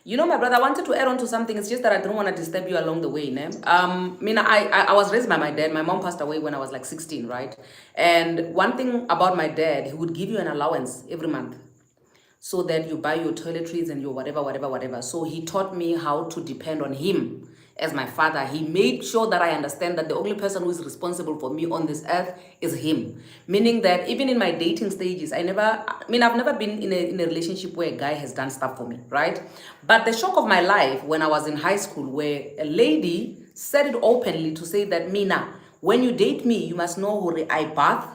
You know, my brother, I wanted to add on to something. It's just that I don't want to disturb you along the way, ne? I was raised by my dad. My mom passed away when I was like 16, right? And one thing about my dad, he would give you an allowance every month so that you buy your toiletries and your whatever. So he taught me how to depend on him as my father. He made sure that I understand that the only person who is responsible for me on this earth is him. Meaning that even in my dating stages, I've never been in a relationship where a guy has done stuff for me, right? But the shock of my life when I was in high school, where a lady said it openly to say that, Mina, when you date me, you must know who I bath,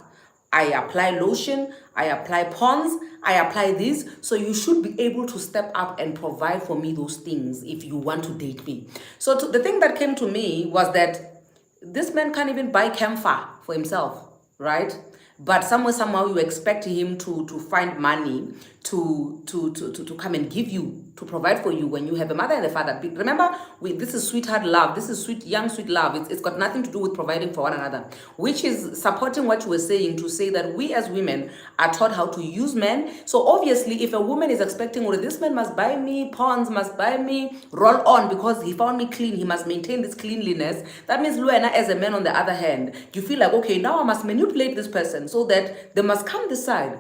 I apply lotion, I apply ponds, I apply this. So you should be able to step up and provide for me those things if you want to date me. So the thing that came to me was that this man can't even buy camphor for himself, right? But somehow you expect him to find money to come and give you, to provide for you when you have a mother and a father. Remember, this is sweetheart love. This is young sweet love. It's got nothing to do with providing for one another, which is supporting what you were saying, to say that we as women are taught how to use men. So obviously, if a woman is expecting, well, this man must buy me ponds, must buy me roll on because he found me clean, he must maintain this cleanliness. That means Luena, as a man, on the other hand, you feel like, okay, now I must manipulate this person so that they must come decide.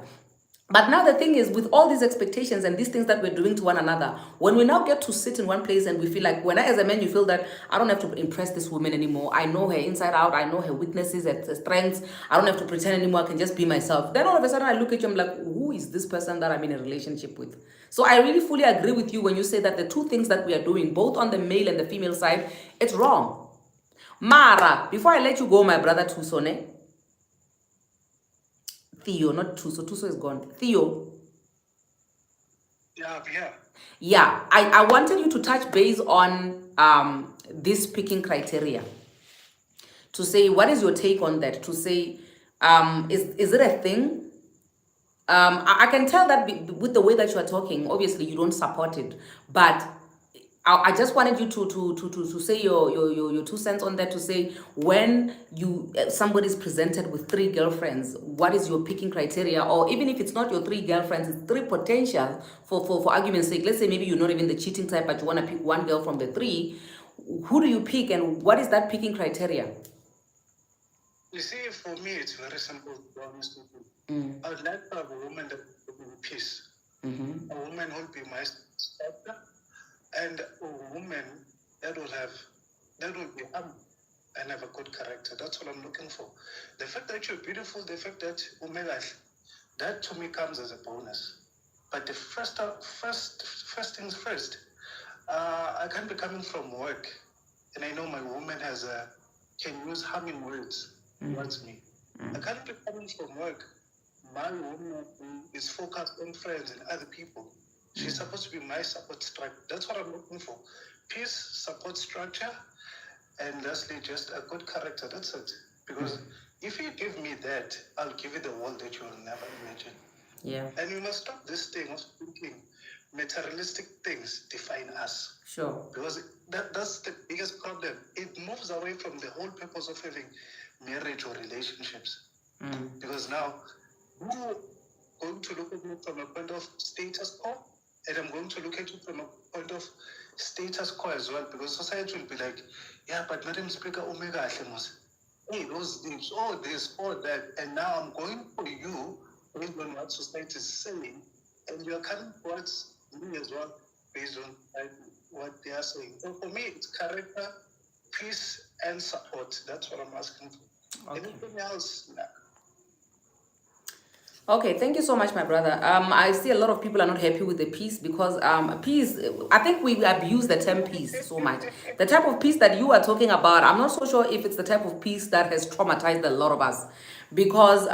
But now the thing is, with all these expectations and these things that we're doing to one another, when we now get to sit in one place and we feel like, when I, as a man, you feel that I don't have to impress this woman anymore. I know her inside out. I know her weaknesses and her strengths. I don't have to pretend anymore. I can just be myself. Then all of a sudden I look at you, I'm like, who is this person that I'm in a relationship with? So I really fully agree with you when you say that the two things that we are doing, both on the male and the female side, it's wrong. Mara, before I let you go, my brother Tusone, Theo, not Tuso. Tuso is gone. Theo. Yeah, I wanted you to touch base on this picking criteria. To say, what is your take on that? To say, is it a thing? I can tell that with the way that you are talking, obviously you don't support it, but I just wanted you to say your 2 cents on that. To say, when you somebody is presented with 3 girlfriends, what is your picking criteria? Or even if it's not your 3 girlfriends, it's 3 potential, for argument's sake. Let's say maybe you're not even the cheating type, but you want to pick 1 girl from the 3. Who do you pick, and what is that picking criteria?
You see, for me, it's very simple, to be honest with you. I would like to have a woman that will be peace. A woman who will be my sister, and a woman that will be humble and have a good character. That's what I'm looking for. The fact that you're beautiful, the fact that that to me comes as a bonus. But the first things first. I can't be coming from work, and I know my woman can use humming words towards me. I can't be coming from work. My woman is focused on friends and other people. She's supposed to be my support structure. That's what I'm looking for. Peace, support structure, and lastly, just a good character. That's it. Because if you give me that, I'll give you the world that you will never imagine.
Yeah.
And we must stop this thing of thinking materialistic things define us.
Sure.
Because that's the biggest problem. It moves away from the whole purpose of having marriage or relationships. Because now, you're going to look at me from a point of status quo, and I'm going to look at you from a point of status quo as well, because society will be like, yeah, but Madam Speaker, Omega Atlemos. Hey, those things, all this, all that, and now I'm going for you based on what society is saying, and you're coming towards me as well based on what they are saying. So for me, it's character, peace, and support. That's what I'm asking for. Okay. Anything else? Nah.
Okay, thank you so much, my brother. I see a lot of people are not happy with the peace, because peace, I think we abuse the term peace so much. The type of peace that you are talking about, I'm not so sure if it's the type of peace that has traumatized a lot of us. Because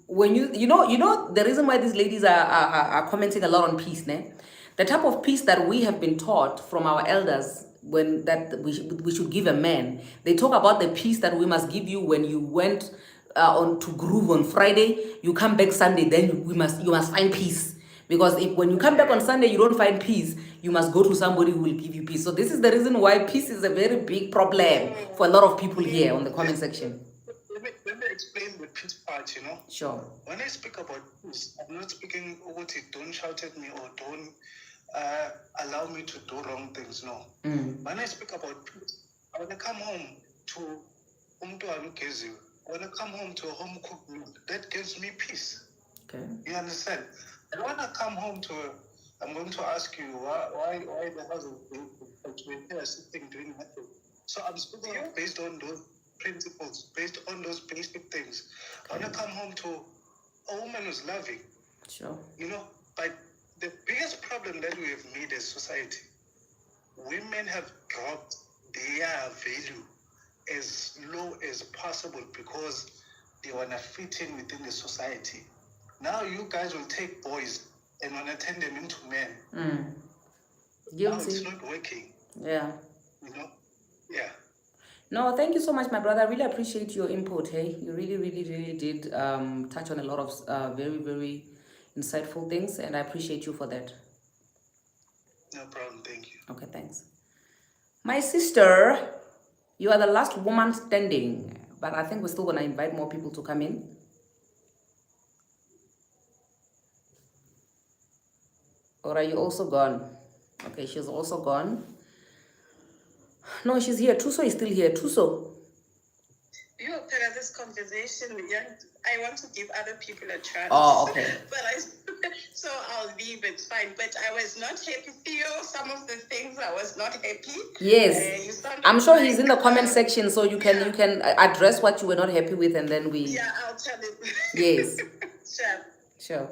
when you know the reason why these ladies are commenting a lot on peace, ne? The type of peace that we have been taught from our elders, when that we should give a man. They talk about the peace that we must give you when you went on to groove on Friday, you come back Sunday, then you must find peace. Because when you come back on Sunday, you don't find peace, you must go to somebody who will give you peace. So this is the reason why peace is a very big problem for a lot of people here on the comment section.
Let me explain the peace part,
Sure.
When I speak about peace, I'm not speaking about it, don't shout at me or don't allow me to do wrong things, no. When I speak about peace, I want to come home to when I come home to a home cooked meal, that gives me peace.
Okay.
You understand? And when I come home I'm going to ask you why the husband is sitting doing nothing. So I'm speaking based on those principles, based on those basic things. Okay. When I come home to a woman who's loving,
sure.
But the biggest problem that we have made as society, women have dropped their value as low as possible because they want to fit in within the society. Now you guys will take boys and want to turn them into men.
Guilty.
Now it's not working.
Yeah.
Yeah.
No, thank you so much, my brother. I really appreciate your input. Hey, you really, really, really did touch on a lot of very, very insightful things, and I appreciate you for that.
No problem. Thank you.
Okay, thanks. My sister, you are the last woman standing, but I think we're still going to invite more people to come in. Or are you also gone? Okay, she's also gone. No, she's here. Tuso is still here. Tuso.
Yo, because this conversation, yeah, I want to give other people a chance.
Oh, okay.
So I'll leave, it's fine. But I was not happy, Theo. Some of the things I was not happy.
Yes. I'm sure he's in the comment section, so you
yeah.
can address what you were not happy with, and then we...
Yeah, I'll tell him.
Yes. Sure.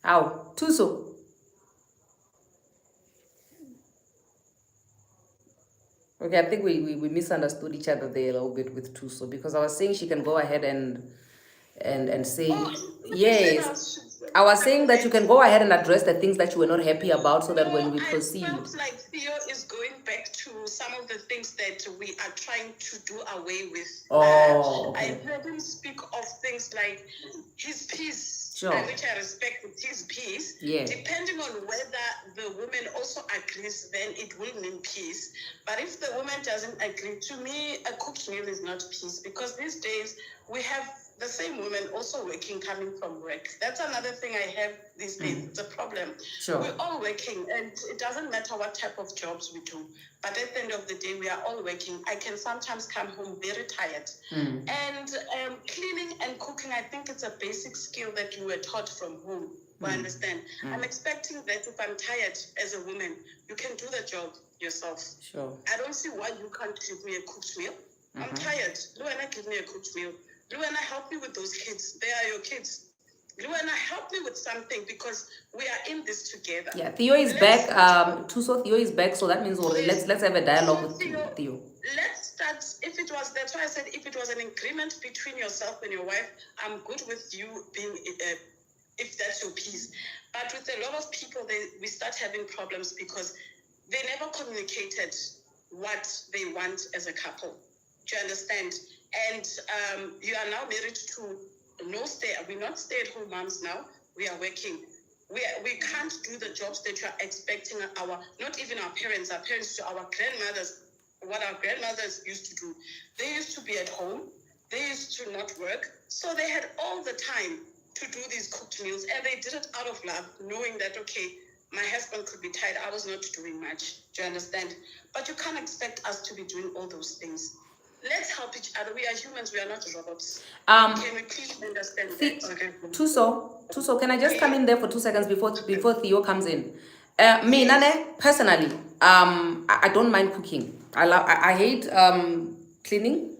How? Tuso. Okay, I think we misunderstood each other there a little bit with Tuso, because I was saying she can go ahead and say... Yes. I was saying that you can go ahead and address the things that you were not happy about, so that when we proceed...
I felt like Theo is going back to some of the things that we are trying to do away with.
Okay.
I heard him speak of things like his peace,
sure.
Which I respect, his peace.
Yeah.
Depending on whether the woman also agrees, then it will mean peace. But if the woman doesn't agree, to me, a cooked meal is not peace, because these days we have the same women also working, coming from work. That's another thing I have these days. It's a problem.
Sure.
We're all working, and it doesn't matter what type of jobs we do. But at the end of the day, we are all working. I can sometimes come home very tired. And cleaning and cooking, I think it's a basic skill that you were taught from home. I understand. I'm expecting that if I'm tired as a woman, you can do the job yourself.
Sure.
I don't see why you can't give me a cooked meal. I'm tired. Luana, give me a cooked meal. Luana, help me with those kids. They are your kids. Luana, help me with something, because we are in this together.
Yeah, Theo is back. Tuso, Theo is back, so that means let's have a dialogue with Theo.
Let's start. That's why I said, if it was an agreement between yourself and your wife, I'm good with you being, if that's your piece. But with a lot of people, we start having problems because they never communicated what they want as a couple. Do you understand? And you are now married to we're not stay-at-home moms now. We are working. We can't do the jobs that you are expecting not even our parents to our grandmothers, what our grandmothers used to do. They used to be at home. They used to not work. So they had all the time to do these cooked meals, and they did it out of love, knowing that, okay, my husband could be tired. I was not doing much. Do you understand? But you can't expect us to be doing all those things. Let's help each other. We are humans. We are not robots. Can we please understand that? Okay.
Tuso, can I just come in there for 2 seconds before Theo comes in? Me, Nane, personally, I don't mind cooking. I hate cleaning.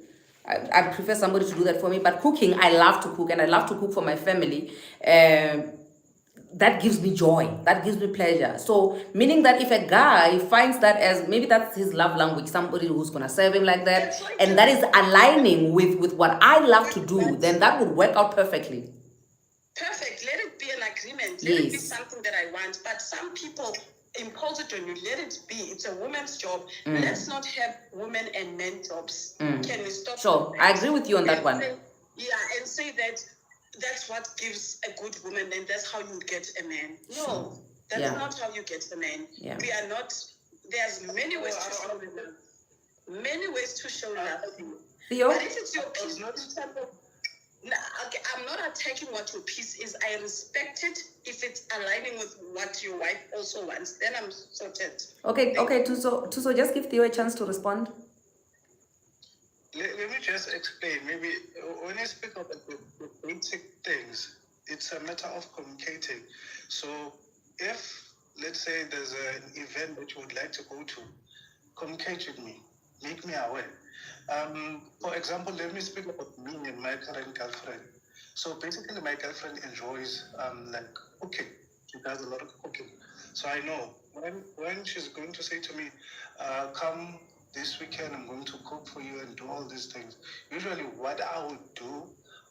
I prefer somebody to do that for me. But cooking, I love to cook, and I love to cook for my family. That gives me joy. That gives me pleasure. So, meaning that if a guy finds that as, maybe that's his love language, somebody who's going to serve him like that, and that is aligning with what I love to do, then that would work out perfectly.
Perfect. Let it be an agreement. Let it be something that I want. But some people impose it on you. Let it be. It's a woman's job. Let's not have women and men jobs. Can we stop?
Sure. I agree with you on that one.
And say that that's what gives a good woman, and that's how you get a man. No, that's not how you get a man. Yeah. We are not. There's many ways to show love. Many ways to show love.
Theo?
But if it's your piece, I'm not attacking what your piece is. I respect it if it's aligning with what your wife also wants. Then I'm sorted.
Okay. Tuso, just give Theo a chance to respond.
Let me just explain. Maybe when you speak about the basic things, it's a matter of communicating. So if, let's say, there's an event that you would like to go to, communicate with me. Make me aware. For example, let me speak about me and my current girlfriend. So basically, my girlfriend enjoys cooking. She does a lot of cooking. So I know when she's going to say to me, come this weekend, I'm going to cook for you and do all these things. Usually what I would do,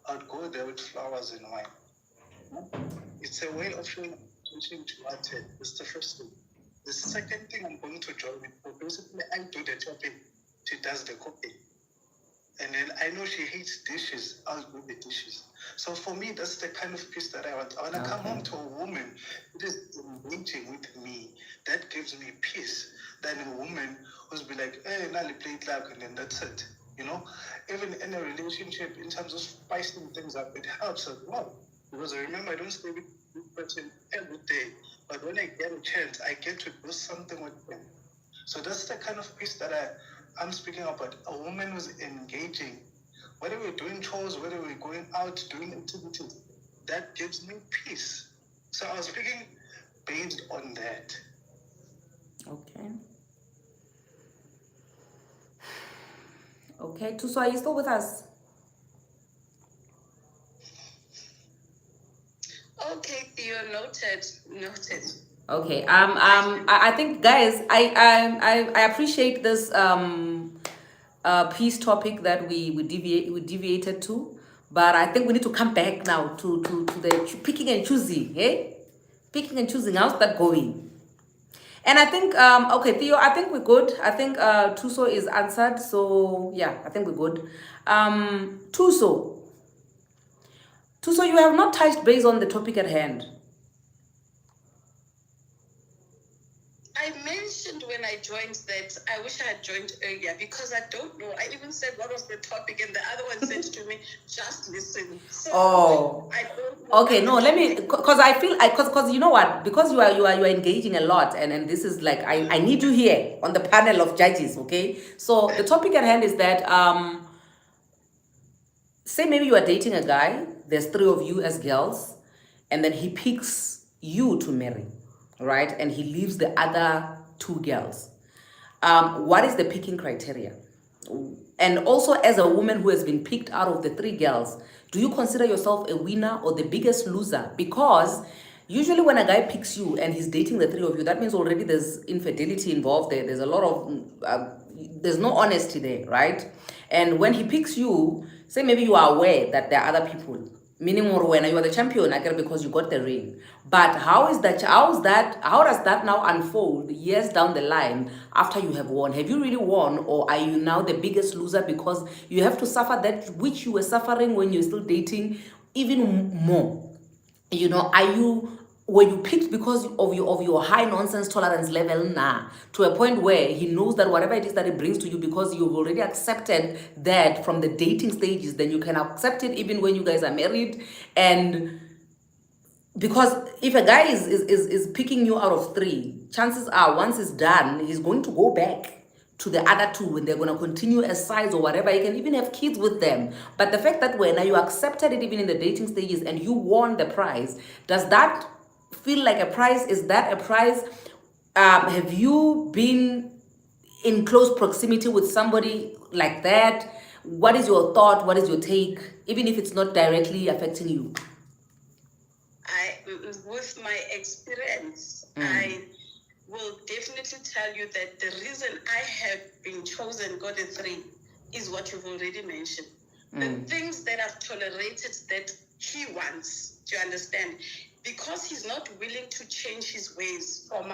I'd go there with flowers and wine. It's a way of showing attention to her. That's the first thing. The second thing, I'm going to join with her. Basically, I do the chopping. She does the cooking. And then I know she hates dishes. I'll do the dishes. So for me, that's the kind of peace that I want. I want to come home to a woman who is engaging with me. That gives me peace. Than a woman who's be like, hey, now you play it like, and then that's it. You know, even in a relationship, in terms of spicing things up, it helps as well. Because I remember, I don't stay with this person every day, but when I get a chance, I get to do something with them. So that's the kind of peace that I'm speaking about a woman who's engaging. Whether we're doing chores, whether we're going out doing activities, that gives me peace. So I was speaking based on that.
Okay. Okay, Tuso, are you still with us?
Okay, Theo, noted. Noted.
Okay. I think, guys, I appreciate this peace topic that we deviated to, but I think we need to come back now to the picking and choosing, eh? Picking and choosing. How's that going? And I think okay, Theo, I think we're good. I think Tuso is answered, so yeah, I think we're good. Tuso, you have not touched base on the topic at hand.
I mentioned when I joined that I wish I had joined earlier because I don't know. I even said what was the topic, and the other one said to me, "Just listen." So
Oh,
I don't know.
okay. No, let me, because I feel because you know what, because you are engaging a lot, and this is like I need you here on the panel of judges. Okay, so the topic at hand is that say maybe you are dating a guy. There's 3 of you as girls, and then he picks you to marry, right? And he leaves the other 2 girls. What is the picking criteria? And also, as a woman who has been picked out of the 3 girls, do you consider yourself a winner or the biggest loser? Because usually when a guy picks you and he's dating the 3 of you, that means already there's infidelity involved there. There's a lot of there's no honesty there, right? And when he picks you, say maybe you are aware that there are other people, meaning more when you are the champion, I get because you got the ring. But how does that now unfold years down the line after you have won? Have you really won, or are you now the biggest loser because you have to suffer that which you were suffering when you're still dating even more? You know, were you picked because of your high nonsense tolerance level? Nah, to a point where he knows that whatever it is that it brings to you, because you've already accepted that from the dating stages, then you can accept it even when you guys are married. And because if a guy is picking you out of 3, chances are once it's done, he's going to go back to the other 2 and they're going to continue as sides or whatever. You can even have kids with them. But the fact that when you accepted it even in the dating stages and you won the prize, does that feel like a prize? Is that a prize? Have you been in close proximity with somebody like that? What is your thought? What is your take? Even if it's not directly affecting you.
With my experience, I will definitely tell you that the reason I have been chosen, got a 3, is what you've already mentioned. The things that I've tolerated that he wants, do you understand? Because he's not willing to change his ways from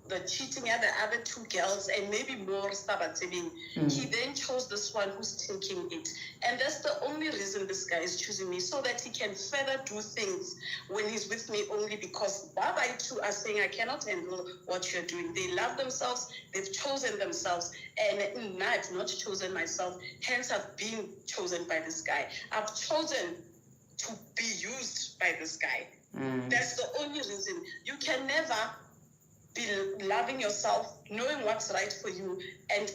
the cheating at the other 2 girls and maybe more sabating. He then chose this one who's taking it. And that's the only reason this guy is choosing me, so that he can further do things when he's with me, only because Baba too are saying, I cannot handle what you're doing. They love themselves, they've chosen themselves, and I've not chosen myself. Hence, I've been chosen by this guy. I've chosen to be used by this guy. That's the only reason. You can never be loving yourself, knowing what's right for you, and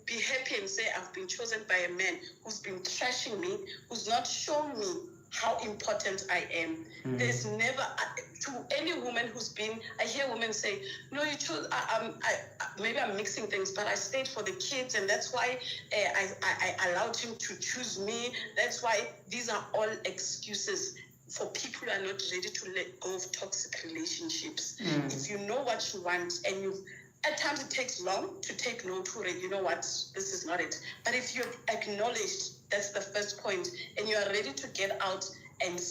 be happy and say, I've been chosen by a man who's been trashing me, who's not shown me how important I am. There's never, to any woman who's been, I hear women say, no, you chose, maybe I'm mixing things, but I stayed for the kids, and that's why I allowed him to choose me. That's why these are all excuses for people who are not ready to let go of toxic relationships. If you know what you want, and at times it takes long to take no to it, you know what, this is not it. But if you've acknowledged that's the first point, and you are ready to get out and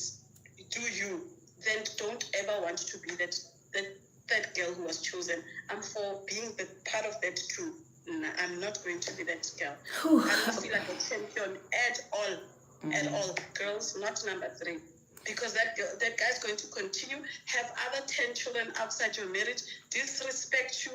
do you, then don't ever want to be that girl who was chosen. I'm for being the part of that too. No, I'm not going to be that girl. I don't feel like a champion at all. At all. Girls, not number 3. Because that guy's going to continue, have other 10 children outside your marriage, disrespect you.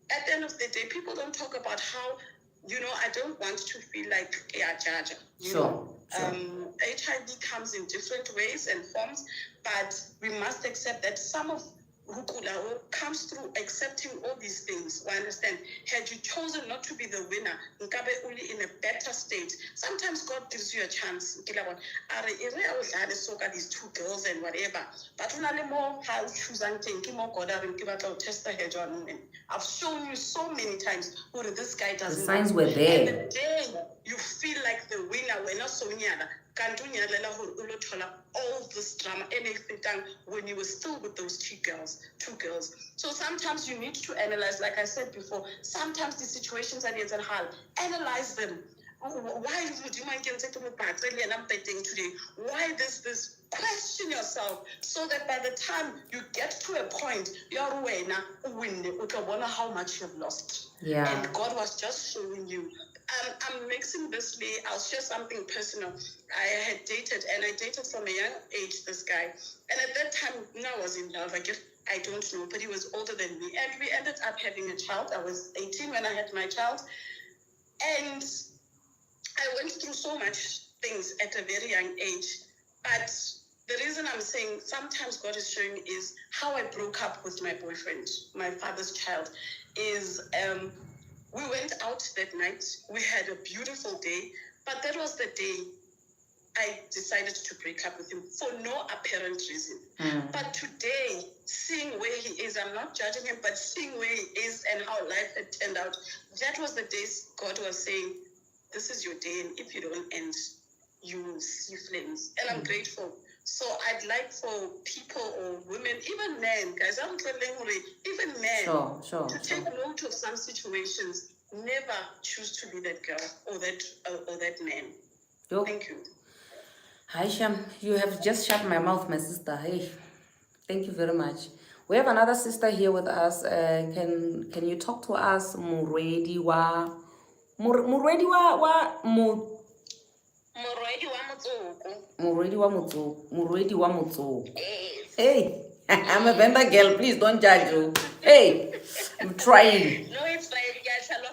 At the end of the day, people don't talk about how, I don't want to feel like a judge.
Sure.
HIV comes in different ways and forms, but we must accept that some of who comes through accepting all these things. I understand. Had you chosen not to be the winner, nkabe only in a better state. Sometimes God gives you a chance. These two girls and whatever. But more how choosing more God test the hedge on. I've shown you so many times who this guy doesn't.
The signs were there.
And the day you feel like the winner, we're not so nyana. All this drama, anything done when you were still with those two girls. So sometimes you need to analyze, like I said before, sometimes the situations that you're in hell, analyze them. Why would you mind getting to me back? And I'm betting today. Why this? Question yourself so that by the time you get to a point, you're winning, you can wonder how much you've lost.
Yeah.
And God was just showing you. I'm mixing this way. I'll share something personal. I had dated, and I dated from a young age, this guy. And at that time, I was in love. I don't know, but he was older than me. And we ended up having a child. I was 18 when I had my child. And I went through so much things at a very young age. But the reason I'm saying sometimes God is showing is how I broke up with my boyfriend, my father's child, is we went out that night. We had a beautiful day, but that was the day I decided to break up with him for no apparent reason. But today, seeing where he is, I'm not judging him, but seeing where he is and how life had turned out, that was the days God was saying, this is your day, and if you don't end, you will see flames. And I'm grateful. So I'd like for people or women, even men, guys, I'm telling you, even men, to take note of some situations. Never choose to be that girl or that man. Thank you.
Hi, Sham. You have just shut my mouth, my sister. Hey, thank you very much. We have another sister here with us. Can you talk to us? Muredi wa Mutsoko. Hey, I'm a Venda girl. Please don't judge you. Hey, I'm trying.
No, it's fine.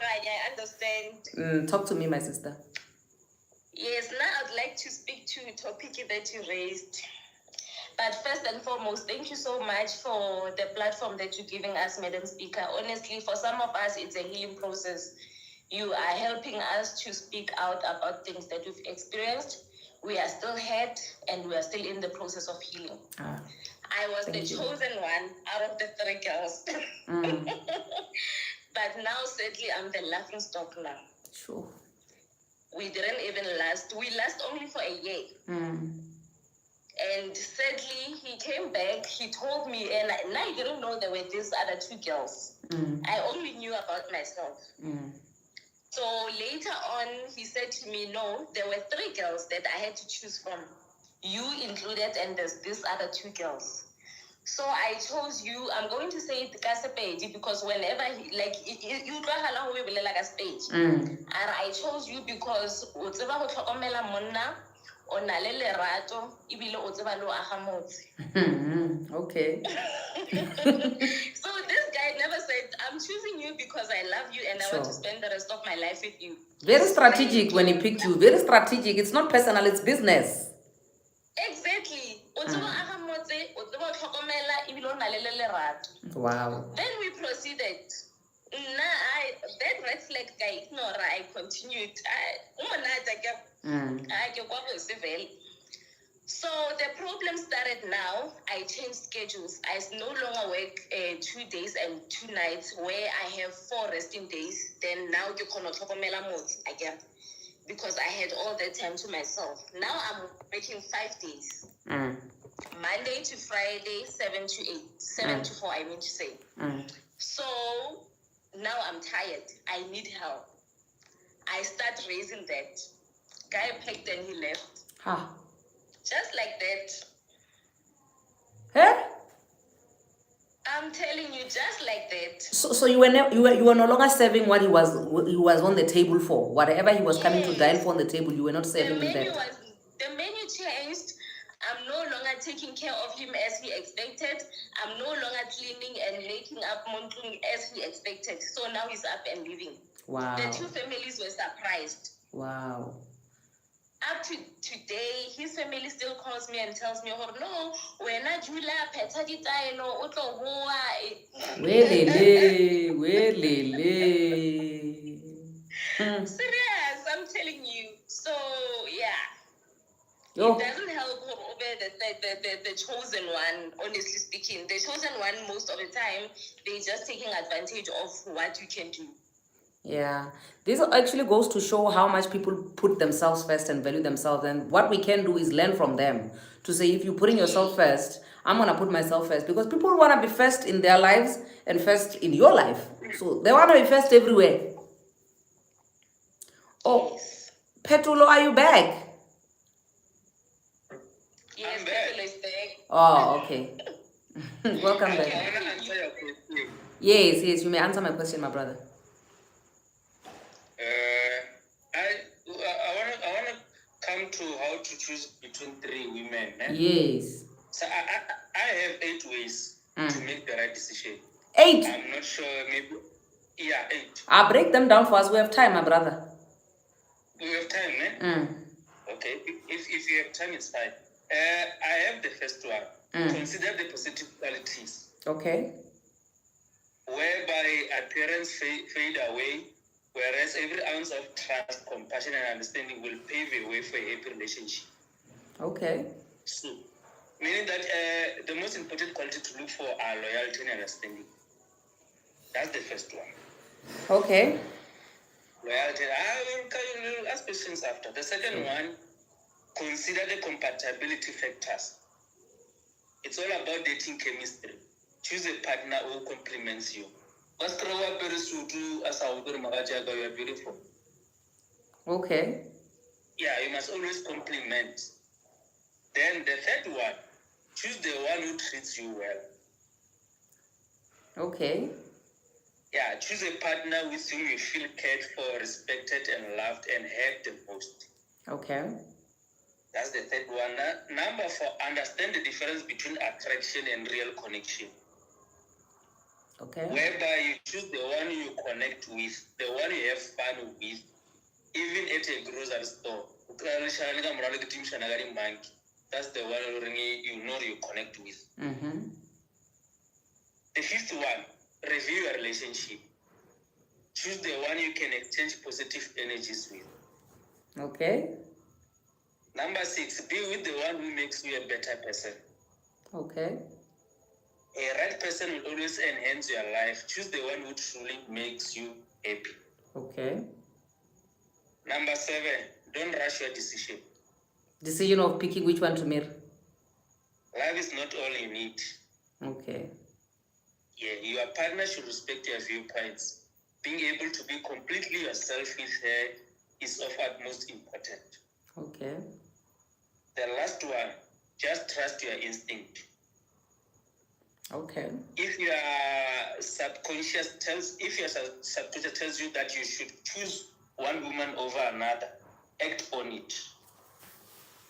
I understand.
Talk to me, my sister.
Yes, now I'd like to speak to a topic that you raised. But first and foremost, thank you so much for the platform that you're giving us, Madam Speaker. Honestly, for some of us, it's a healing process. You are helping us to speak out about things that we've experienced. We are still hurt, and we are still in the process of healing. I was the chosen one out of the 3 girls. But now, sadly, I'm the laughing stock now.
Sure.
We didn't even last. We last only for a year. And sadly, he came back. He told me, and I didn't know there were these other 2 girls. I only knew about myself. So later on, he said to me, no, there were 3 girls that I had to choose from. You included, and there's these other 2 girls. So I chose you. I'm going to say it Kasepedi because whenever you like a stage. And I chose you because
okay.
So this guy never said, I'm choosing you because I love you and I want to spend the rest of my life with you.
Very strategic when he picked you. Very strategic. It's not personal, it's business.
Exactly.
Wow.
Then we proceeded. That red flag guy, I continued. So the problem started now. I changed schedules. I no longer work 2 days and 2 nights where I have 4 resting days. Then now you cannot talk again because I had all that time to myself. Now I'm working 5 days. Monday to Friday, 7 to 8. 7 to 4, I mean to say. So now I'm tired. I need help. I start raising that. Guy picked and he left. Just like that.
Huh?
I'm telling you, just like that.
So you were no longer serving what he was on the table for. Whatever he was coming to dine for on the table, you were not serving him that.
The menu changed. I'm no longer taking care of him as he expected. I'm no longer cleaning and making up Montung as he expected. So now he's up and leaving.
Wow.
The 2 families were surprised.
Wow.
up to today, his family still calls me and tells me, oh no, we're not Jula, petaditailo, serious, I'm telling you. So yeah. It doesn't help over the chosen one, honestly speaking. The chosen one, most of the time, they're just taking advantage of what you can do.
Yeah, this actually goes to show how much people put themselves first and value themselves. And what we can do is learn from them to say, if you're putting yourself first, I'm going to put myself first. Because people want to be first in their lives and first in your life. So they want to be first everywhere. Oh,
Yes.
Petulo, are you back?
Yes,
I'm back.
Petulo is back.
Oh, okay. Welcome
I
back.
want to answer your question.
Yes, you may answer my question, my brother.
I want to come to how to choose between 3 women.
Yes.
So I have 8 ways to make the right decision.
8?
I'm not sure, maybe, 8.
I'll break them down for us. We have time, my brother.
We have time, Okay, if you have time, it's fine. I have the first one. Consider the positive qualities.
Okay.
Whereby appearance fade away, whereas every ounce of trust, compassion, and understanding will pave a way for a happy relationship.
Okay.
So, meaning that the most important quality to look for are loyalty and understanding. That's the first one.
Okay.
Loyalty. I will ask questions after. The second one, consider the compatibility factors. It's all about dating chemistry. Choose a partner who complements you. You are beautiful.
Okay.
Yeah, you must always compliment. Then the third one, choose the one who treats you well.
Okay.
Yeah, choose a partner with whom you feel cared for, respected, and loved, and heard the most.
Okay.
That's the third one. Number 4, understand the difference between attraction and real connection.
Okay.
Whereby you choose the one you connect with, the one you have fun with, even at a grocery store. That's the one you know you connect with. The fifth one, review your relationship. Choose the one you can exchange positive energies with.
Okay.
Number 6, be with the one who makes you a better person.
Okay.
A right person will always enhance your life. Choose the one who truly makes you happy.
Okay.
Number 7, don't rush your decision.
Decision of picking which one to marry.
Love is not all you need.
Okay.
Yeah, your partner should respect your viewpoints. Being able to be completely yourself with her is of utmost importance.
Okay.
The last one, just trust your instinct.
Okay.
If your subconscious tells you that you should choose one woman over another, act on it.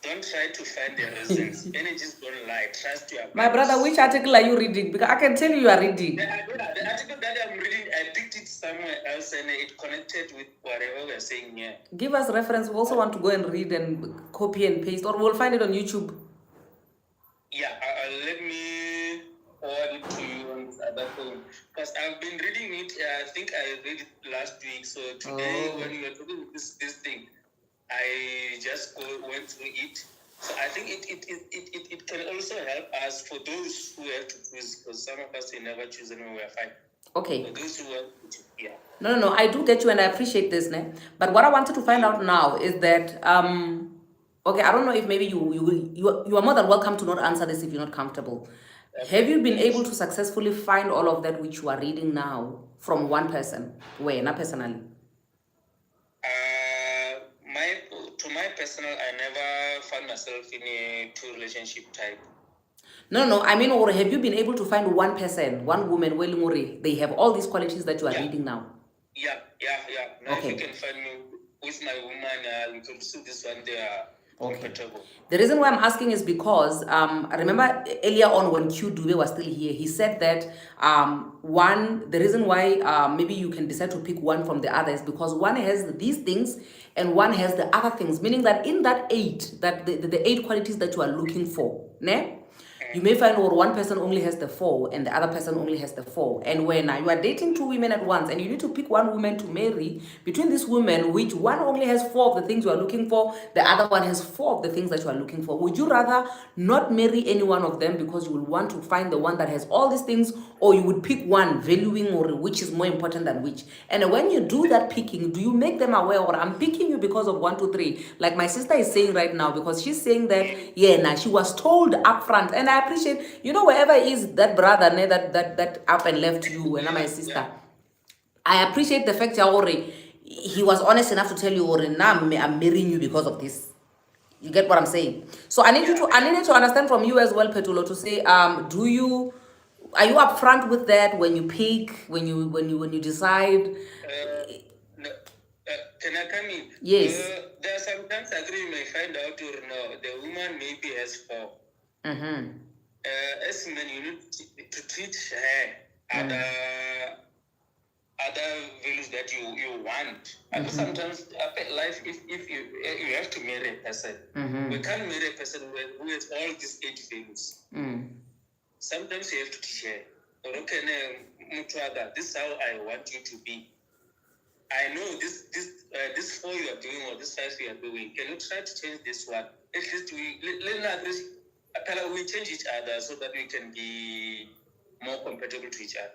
Don't try to find the reasons. Energies don't lie. Trust your
My brother, which article are you reading? Because I can tell you are reading.
The article that I'm reading, I picked it somewhere else and it connected with whatever we're saying here.
Give us reference. We also want to go and read and copy and paste, or we'll find it on YouTube.
Yeah, let me forward it to you on this other phone. Because I've been reading it, I think I read it last week. So today, when you were talking this thing, I just went through it. So I think it can also help us for those who have to choose, because some of us, we never choose and we are fine.
Okay.
For those who want to, yeah.
No, I do get you and I appreciate this, ne? But what I wanted to find out now is that okay, I don't know if maybe you are more than welcome to not answer this if you're not comfortable. Have you been able to successfully find all of that which you are reading now from one person? Where, not personally?
To my personal, I never found myself in a 2 relationship type.
No, I mean, or have you been able to find one person, one woman, they have all these qualities that you are reading now?
Yeah. Now
Okay.
if you can find me with my woman, we could see this one there. compatible.
The reason why I'm asking is because I remember earlier on when Q Dube was still here, he said that the reason why maybe you can decide to pick one from the other is because one has these things and one has the other things, meaning that in that eight, that the eight qualities that you are looking for, ne? You may find one person only has the four and the other person only has the four. And when you are dating two women at once and you need to pick one woman to marry, between these women, which one only has four of the things you are looking for, the other one has four of the things that you are looking for, would you rather not marry any one of them because you will want to find the one that has all these things, or you would pick one valuing or which is more important than which? And when you do that picking, do you make them aware, or I'm picking you because of 1, 2, 3, like my sister is saying right now, because she's saying that she was told upfront, and I appreciate, wherever is that brother that up and left you and my sister, I appreciate the fact he was honest enough to tell you, now I'm marrying you because of this. You get what I'm saying? So I need you to understand from you as well, Petulo, to say, are you upfront with that when you pick, when you decide?
No, can I come in?
Yes.
There are sometimes agree you may find out or no, the woman maybe has four. As men, you need to teach her other values that you want. And sometimes life, if you have to marry a person, we can't marry a person who has all these 8 values. Sometimes you have to teach her. Okay, this is how I want you to be. I know this 4 you are doing or this 5 you are doing. Can you try to change this one? At least we change each other so that we can be more compatible to each other.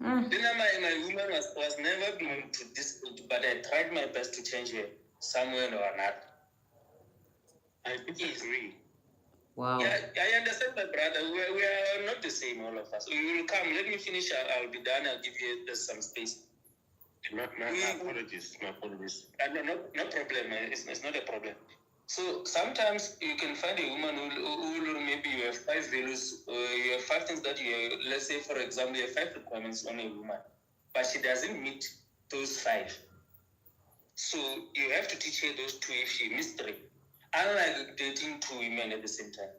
Then my woman was never been to this, but I tried my best to change her somewhere or another. I disagree.
Wow.
Yeah, I understand, my brother. We are not the same, all of us. We will come. Let me finish. I'll be done. I'll give you just some space.
My apologies. My apologies.
No problem. It's not a problem. So sometimes you can find a woman who maybe you have 5 values, you have 5 things that let's say, for example, you have 5 requirements on a woman, but she doesn't meet those 5. So you have to teach her those 2 if she missed 3. Unlike dating 2 women at the same time.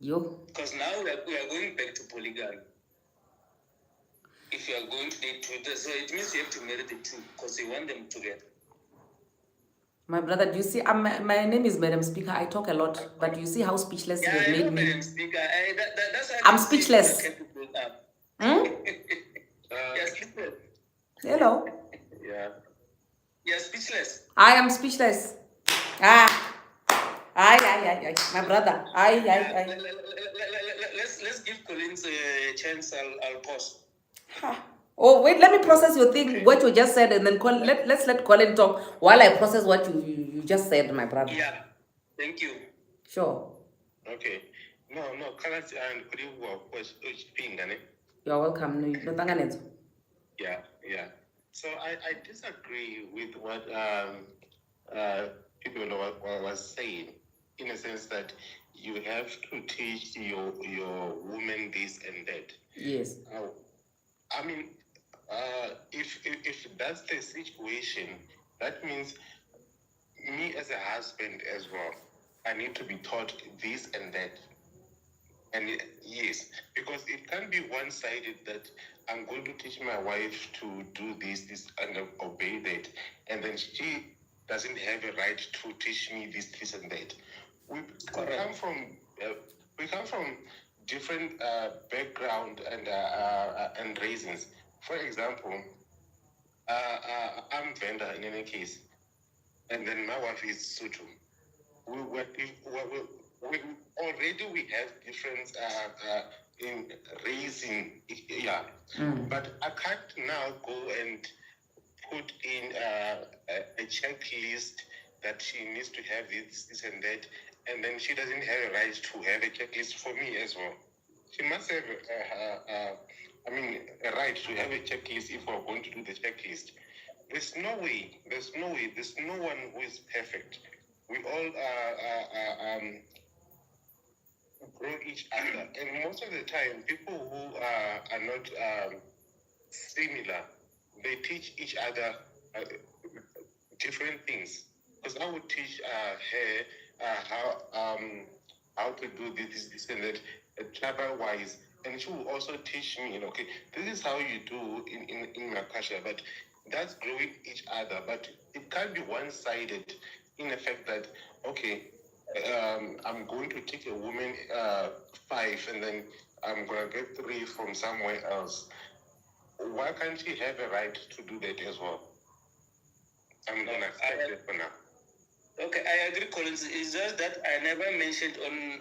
Because now we are going back to polygamy. If you are going to date 2, so it means you have to marry the 2 because you want them together.
My brother, do you see, my name is Madam Speaker. I talk a lot, but you see how speechless you have made me.
Madam Speaker. That's
I'm speechless.
Speechless.
Hello.
Yeah. You're speechless.
I am speechless. My brother.
Let's give Collins a chance. I'll pause.
Oh, wait, let me process your thing, what you just said, and then let's let Colin talk while I process what you just said, my brother.
Yeah, thank you.
Sure.
Okay. No, Kalas and could you
You're welcome.
Yeah. So I disagree with what people was saying, in a sense that you have to teach your woman this and that.
Yes.
I mean, if that's the situation, that means me as a husband as well, I need to be taught this and that. And yes, because it can't be one-sided that I'm going to teach my wife to do this, and obey that, and then she doesn't have a right to teach me this and that. We come from different background and reasons. For example, I'm Venda in any case, and then my wife is Sutu. We have difference in raising, but I can't now go and put in a checklist that she needs to have this and that, and then she doesn't have a right to have a checklist for me as well. She must have a right to have a checklist if we're going to do the checklist. There's no way. There's no one who is perfect. We all grow each other, and most of the time, people who are not similar, they teach each other different things.
because I would teach her how to do this and that, tribal wise, and she will also teach me, okay, this is how you do in my culture, but that's growing each other, but it can't be one-sided in the fact that, okay, I'm going to take a woman 5 and then I'm going to get 3 from somewhere else. Why can't she have a right to do that as well? I'm going to accept it for now.
Okay, I agree, Collins. It's just that I never mentioned on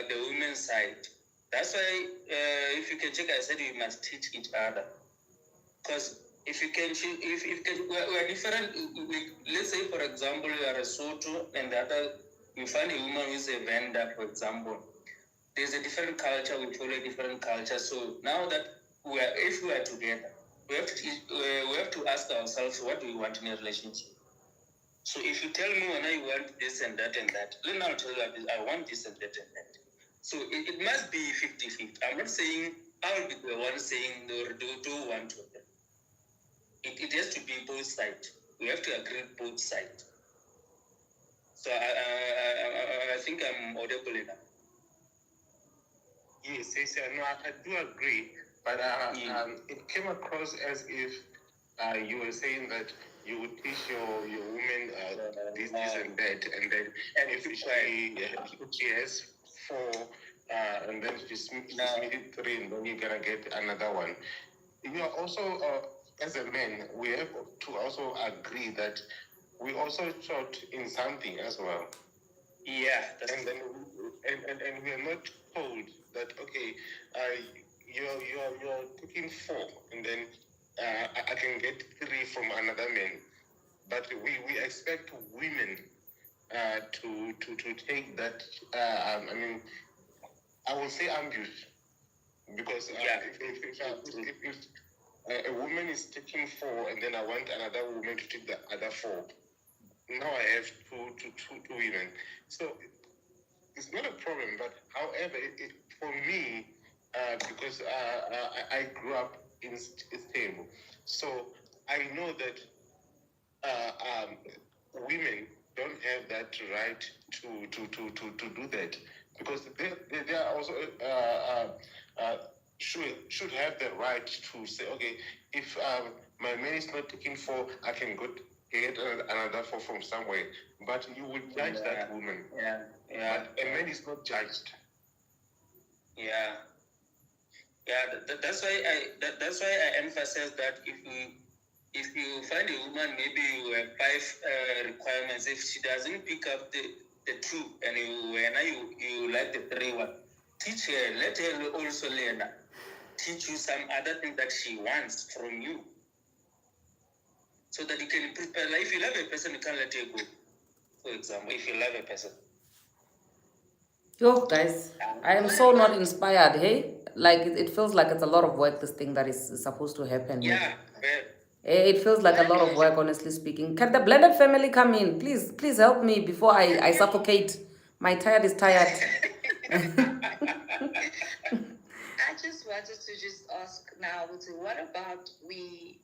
the women's side. That's why, if you can check, I said we must teach each other. Because if you can, we're different. Let's say, for example, you are a Soto and the other, you find a woman who is a vendor, for example. There's a different culture, we follow a different culture. So now that if we are together, we have to ask ourselves, what do we want in a relationship? So if you tell me when I want this and that, then I'll tell you I want this and that. So it must be 50-50. I'm not saying I'll be the one saying no, do want to. It has to be both sides. We have to agree both sides. So I think I'm audible enough.
Yes, no, I do agree, but it came across as if you were saying that you would teach your woman this and that, and then if she has 4, and then she's needed 3, and then you're gonna get another one. You are also, as a man, we have to also agree that we also short in something as well.
Yeah,
and then we are not told that, okay, you're taking 4, and then I can get 3 from another man, but we expect women to take that. I mean, I will say ambush, because if a woman is taking 4 and then I want another woman to take the other 4, now I have two women. So it's not a problem, but however, for me, because I grew up in Istanbul, so I know that women don't have that right to do that, because they are also should have the right to say, okay, if my man is not taking 4, I can get another 4 from somewhere. But you will judge that woman.
Yeah.
But a man is not judged.
Yeah. That's why I emphasize that if you find a woman, maybe you have 5 requirements. If she doesn't pick up the 2 and you like the 3 one, teach her. Let her also learn. Teach you some other thing that she wants from you, so that you can prepare. Like if you love a person, you can't let her go. For example, if you love a person.
Yo, guys, I am so not inspired, hey? Like, it feels like it's a lot of work, this thing that is supposed to happen.
Yeah.
It feels like a lot of work, honestly speaking. Can the blended family come in? Please help me before I suffocate. My tired is tired.
I just wanted to just ask now, what about we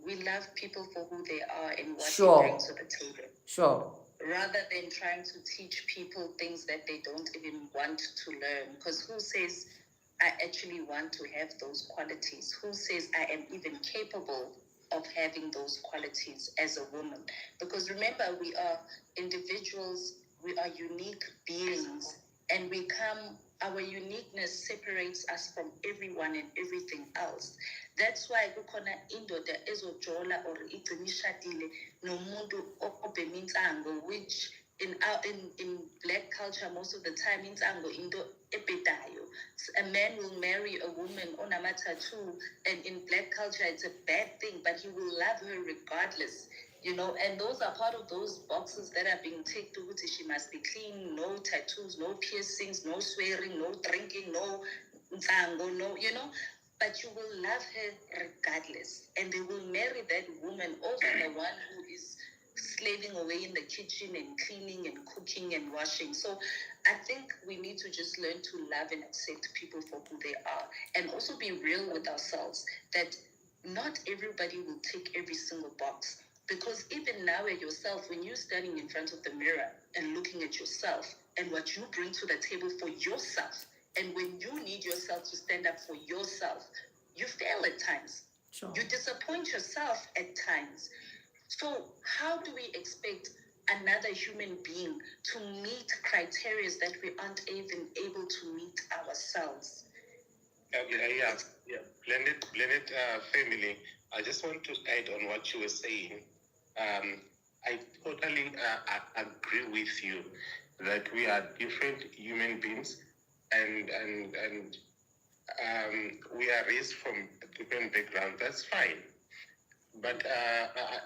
love people for who they are and what they bring to the table?
Sure.
Rather than trying to teach people things that they don't even want to learn. Because who says I actually want to have those qualities? Who says I am even capable of having those qualities as a woman? Because remember, we are individuals, we are unique beings, and our uniqueness separates us from everyone and everything else. That's why kukhona indoda ezojola or igcinishadile nomuntu obhema insango, which in black culture most of the time insango into ebhedayo. A man will marry a woman on a tattoo, and in black culture it's a bad thing, but he will love her regardless. And those are part of those boxes that are being ticked. She must be clean, no tattoos, no piercings, no swearing, no drinking, no nsango, no, but you will love her regardless. And they will marry that woman over the one who is slaving away in the kitchen and cleaning and cooking and washing. So I think we need to just learn to love and accept people for who they are, and also be real with ourselves that not everybody will tick every single box. Because even now at yourself, when you're standing in front of the mirror and looking at yourself and what you bring to the table for yourself, and when you need yourself to stand up for yourself, you fail at times.
Sure.
You disappoint yourself at times. So how do we expect another human being to meet criteria that we aren't even able to meet ourselves?
Yeah. Blended family. I just want to add on what you were saying. I totally agree with you that we are different human beings, and we are raised from different backgrounds. That's fine. But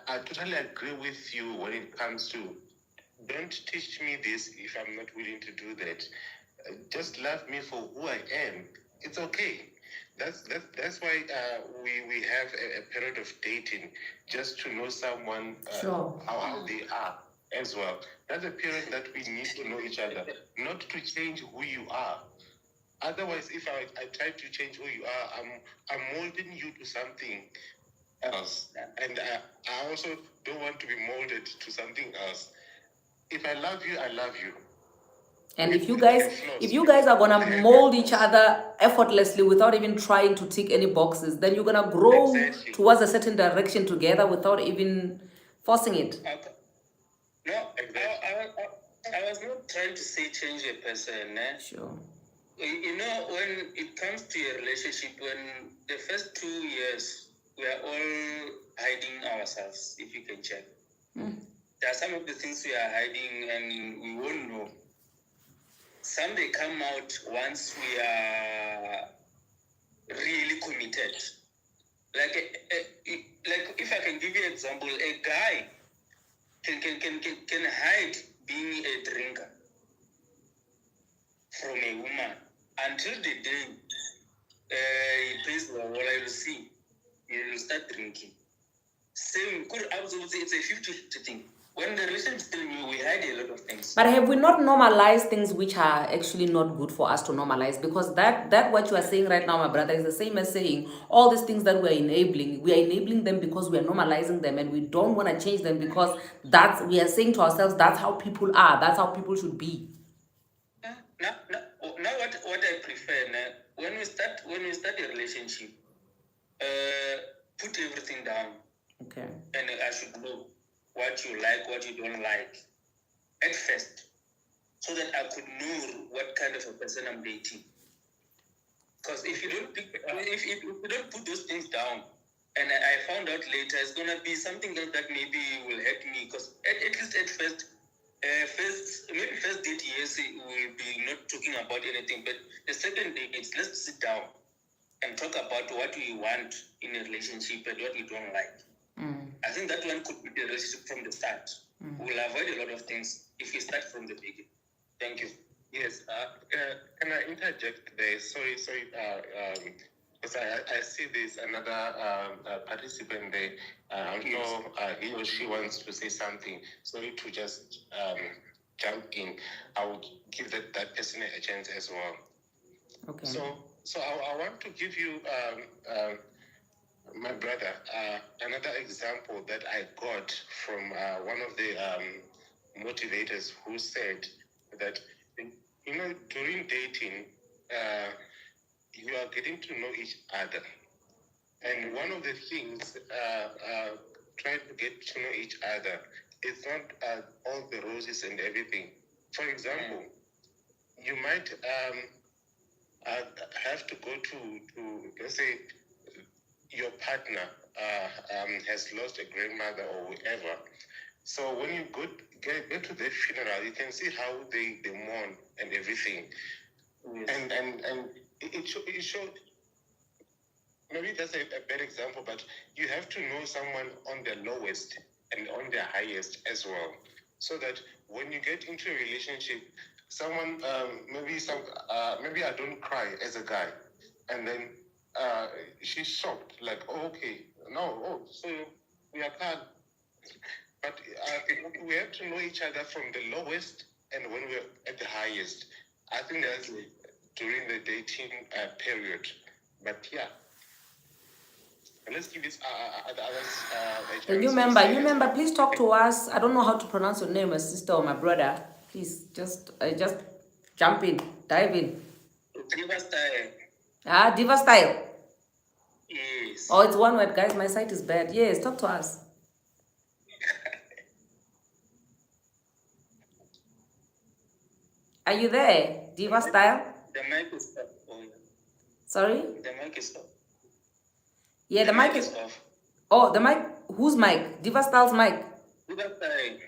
I totally agree with you when it comes to don't teach me this if I'm not willing to do that. Just love me for who I am. It's okay. That's why we have a period of dating, just to know someone,
Sure.
how they are as well. That's a period that we need to know each other, not to change who you are. Otherwise, if I try to change who you are, I'm molding you to something else, and I also don't want to be molded to something else. If I love you, I love you.
And if you guys are gonna mold each other effortlessly without even trying to tick any boxes, then you're gonna grow
Exactly.
towards a certain direction together without even forcing it.
No, I was not trying to say change a person.
Sure.
You know, when it comes to a relationship, when the first 2 years, we are all hiding ourselves, if you can check. There are some of the things we are hiding and we won't know. Some they come out once we are really committed. Like if I can give you an example, a guy can hide being a drinker from a woman until the day he pays the wall. I will see. He will start drinking. Same, could absolutely, it's a 50-50 thing. When the relationship is still new, we hide a lot of things.
But have we not normalized things which are actually not good for us to normalize? Because that what you are saying right now, my brother, is the same as saying all these things that we are enabling them because we are normalizing them, and we don't want to change them because we are saying to ourselves that's how people are, that's how people should be.
Now what I prefer now, when we start a relationship, put everything down.
Okay.
And I should know what you like, what you don't like at first, so that I could know what kind of a person I'm dating. Because if you don't if you don't put those things down, and I found out later, it's gonna be something else that maybe will hurt me. Because at least at first date, yes, we'll be not talking about anything. But the second date, let's sit down and talk about what we want in a relationship and what we don't like. I think that one could be the relationship from the start. We'll avoid a lot of things if we start from the beginning. Thank you.
Yes. Can I interject there? Sorry. Because I see there's another participant there. I'm sure he or she wants to say something. Sorry to just jump in. I would give that person a chance as well.
Okay.
So I want to give you, my brother, another example that I got from one of the motivators who said that, you know, during dating, you are getting to know each other. And one of the things, trying to get to know each other, is not all the roses and everything. For example, you might have to go to, let's say, your partner has lost a grandmother or whoever. So when you get to their funeral, you can see how they mourn and everything. And it showed, maybe that's a bad example, but you have to know someone on the lowest and on the highest as well. So that when you get into a relationship, someone, maybe I don't cry as a guy. And then she's shocked, like, oh, okay, so we are calm. But we have to know each other from the lowest and when we're at the highest. I think that's during the dating period. But yeah. And let's give this the others a
The new
chance to
member,
say
new
as
member,
well.
please talk to us. I don't know how to pronounce your name, my sister or my brother. Please just jump in, dive in.
Diva style.
Ah, diva style.
Yes.
Oh, it's one word, guys. My site is bad. Yes, talk to us. Are you there, diva style?
The mic is off. Oh, yeah.
Sorry.
The mic is off.
Yeah, the mic is.
off.
Oh, the mic. Whose mic? Diva style's mic.
Diva style.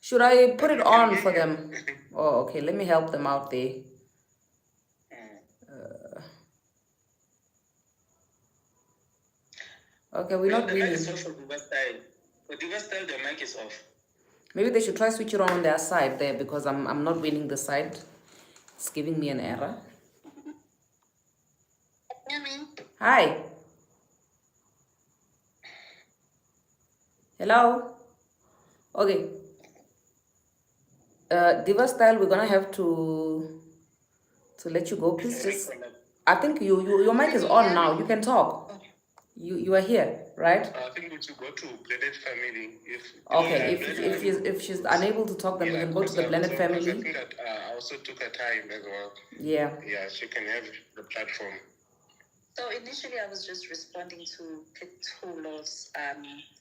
Should I put it
We can
on
hear
for
you.
them? Oh, okay. Let me help them out there. Okay, we're
No,
not
the mic
winning.
is off for Diva style. For Diva style, the mic is off.
Maybe they should try switch it on their side there because I'm not winning the side. It's giving me an error. Hi. Hello. Okay. Diva style, we're gonna have to let you go. Please just. I think your mic is on now. You can talk. You are here, right?
I think we should go to blended family.
Okay. If she's unable to talk, then we can go to the blended
I
family.
think that I also took her time as well.
Yeah.
Yeah, she can have the platform.
So initially, I was just responding to Petolo's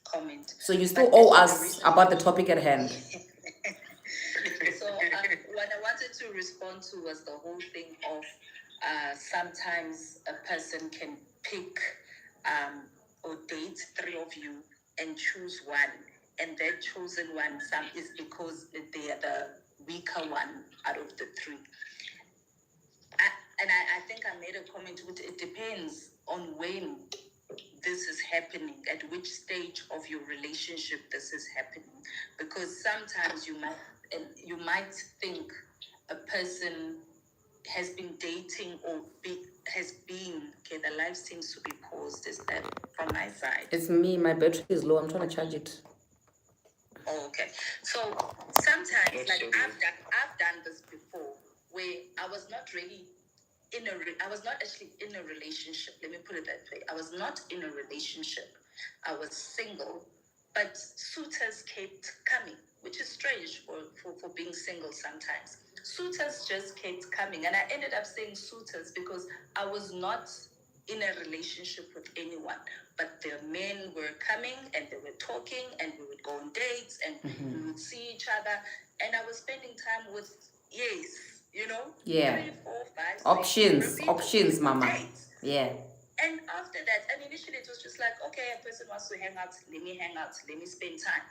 comment.
So you still owe us about the topic at hand.
So what I wanted to respond to was the whole thing of sometimes a person can pick or date three of you and choose one, and that chosen one is because they are the weaker one out of the three. I think I made a comment with it depends on when this is happening, at which stage of your relationship this is happening, because sometimes you might think a person has been dating or has been okay. The live seems to be paused. Is that from my side?
It's me. My battery is low. I'm trying to charge it.
Oh, okay. So sometimes, like I've done this before, where I was not really I was not actually in a relationship. Let me put it that way. I was not in a relationship. I was single, but suitors kept coming, which is strange for being single sometimes. Suitors just kept coming. And I ended up saying suitors because I was not in a relationship with anyone. But the men were coming and they were talking and we would go on dates and we would see each other. And I was spending time with, you know,
Yeah.
3, 4, 5, 6
Options, mama.
dates.
Yeah.
And after that, and initially it was just like, okay, a person wants to hang out, let me hang out, let me spend time.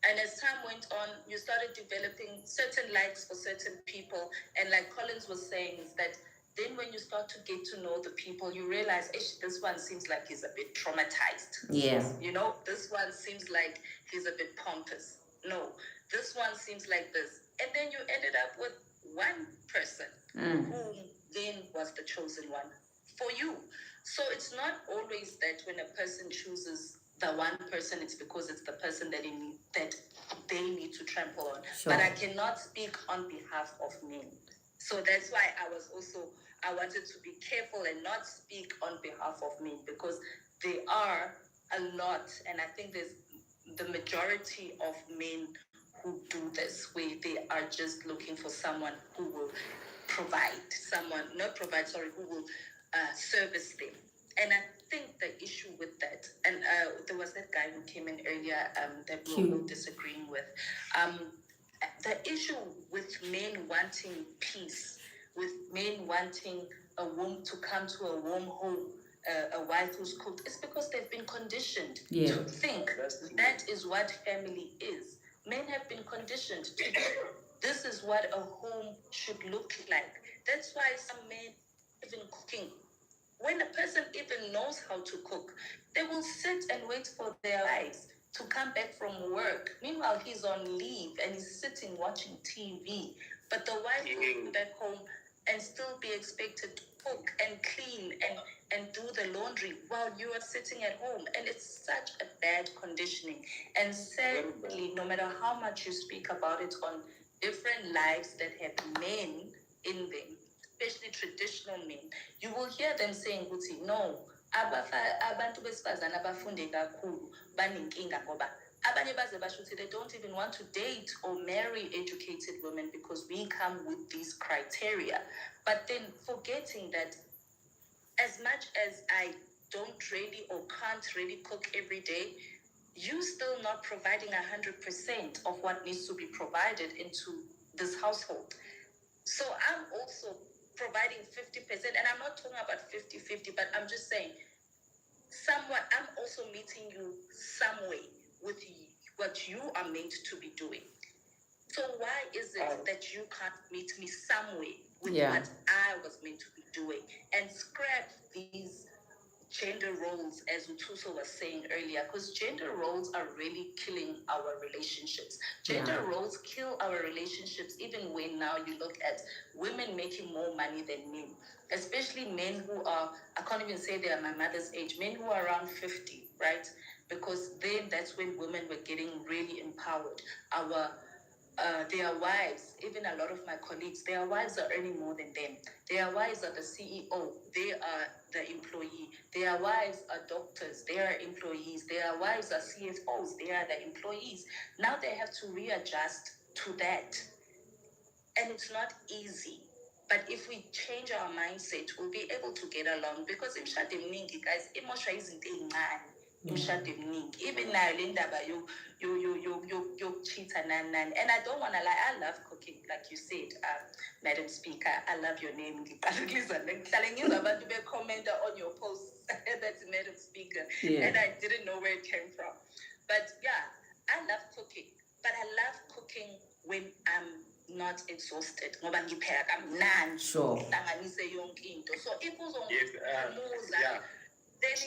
And as time went on, you started developing certain likes for certain people. And like Collins was saying, is that then when you start to get to know the people, you realize, this one seems like he's a bit traumatized.
Yeah.
You know, this one seems like he's a bit pompous. No, this one seems like this. And then you ended up with one person who then was the chosen one for you. So it's not always that when a person chooses the one person, it's because it's the person that they need to trample on.
Sure.
But I cannot speak on behalf of men. So that's why I wanted to be careful and not speak on behalf of men, because there are a lot, and I think there's the majority of men who do this, where they are just looking for someone who will who will service them. And I think the issue with that, and there was that guy who came in earlier that we were all disagreeing with. The issue with men wanting peace, with men wanting a womb to come to a warm home, a wife who's cooked, it's because they've been conditioned to think that is what family is. Men have been conditioned to think this is what a home should look like. That's why some men even cooking. When a person even knows how to cook, they will sit and wait for their wives to come back from work. Meanwhile, he's on leave and he's sitting watching TV. But the wife will go back home and still be expected to cook and clean and do the laundry while you are sitting at home. And it's such a bad conditioning. And sadly, no matter how much you speak about it on different lives that have men in them, especially traditional men, you will hear them saying, no,
abantu besifazane abafunde kakhulu banenkinga ngoba abanye baze basho ukuthi they don't even want to date or marry educated women because we come with these criteria, but then forgetting that as much as I don't really or can't really cook every day, you still not providing 100% of what needs to be provided into this household. So I'm also providing 50%, and I'm not talking about 50-50, but I'm just saying somewhat I'm also meeting you some way with what you are meant to be doing. So why is it that you can't meet me some way with what I was meant to be doing and scrap these gender roles, as Utuso was saying earlier, because gender roles are really killing our relationships. Gender roles kill our relationships, even when now you look at women making more money than men, especially men who are, I can't even say they are my mother's age, men who are around 50, right? Because then that's when women were getting really empowered. Their wives, even a lot of my colleagues, their wives are earning more than them. Their wives are the CEO, they are the employee. Their wives are doctors, they are employees. Their wives are CFOs, they are the employees. Now they have to readjust to that. And it's not easy. But if we change our mindset, we'll be able to get along. Because imshado eminingi, guys, emotion izinto ezincane. Imshado eminingi. Even nayo le ndaba yokucheat nani. And I don't want to lie, I love cooking, like you said, Madam Speaker. I love your name. Ngihlale ngizwa abantu bekhomenta on your posts. That's Madam Speaker. And I didn't know where it came from. But yeah, I love cooking. But I love cooking when I'm not exhausted ngoba ngipheka kamnandi ngihlanganise yonke into. So if uzongumuza then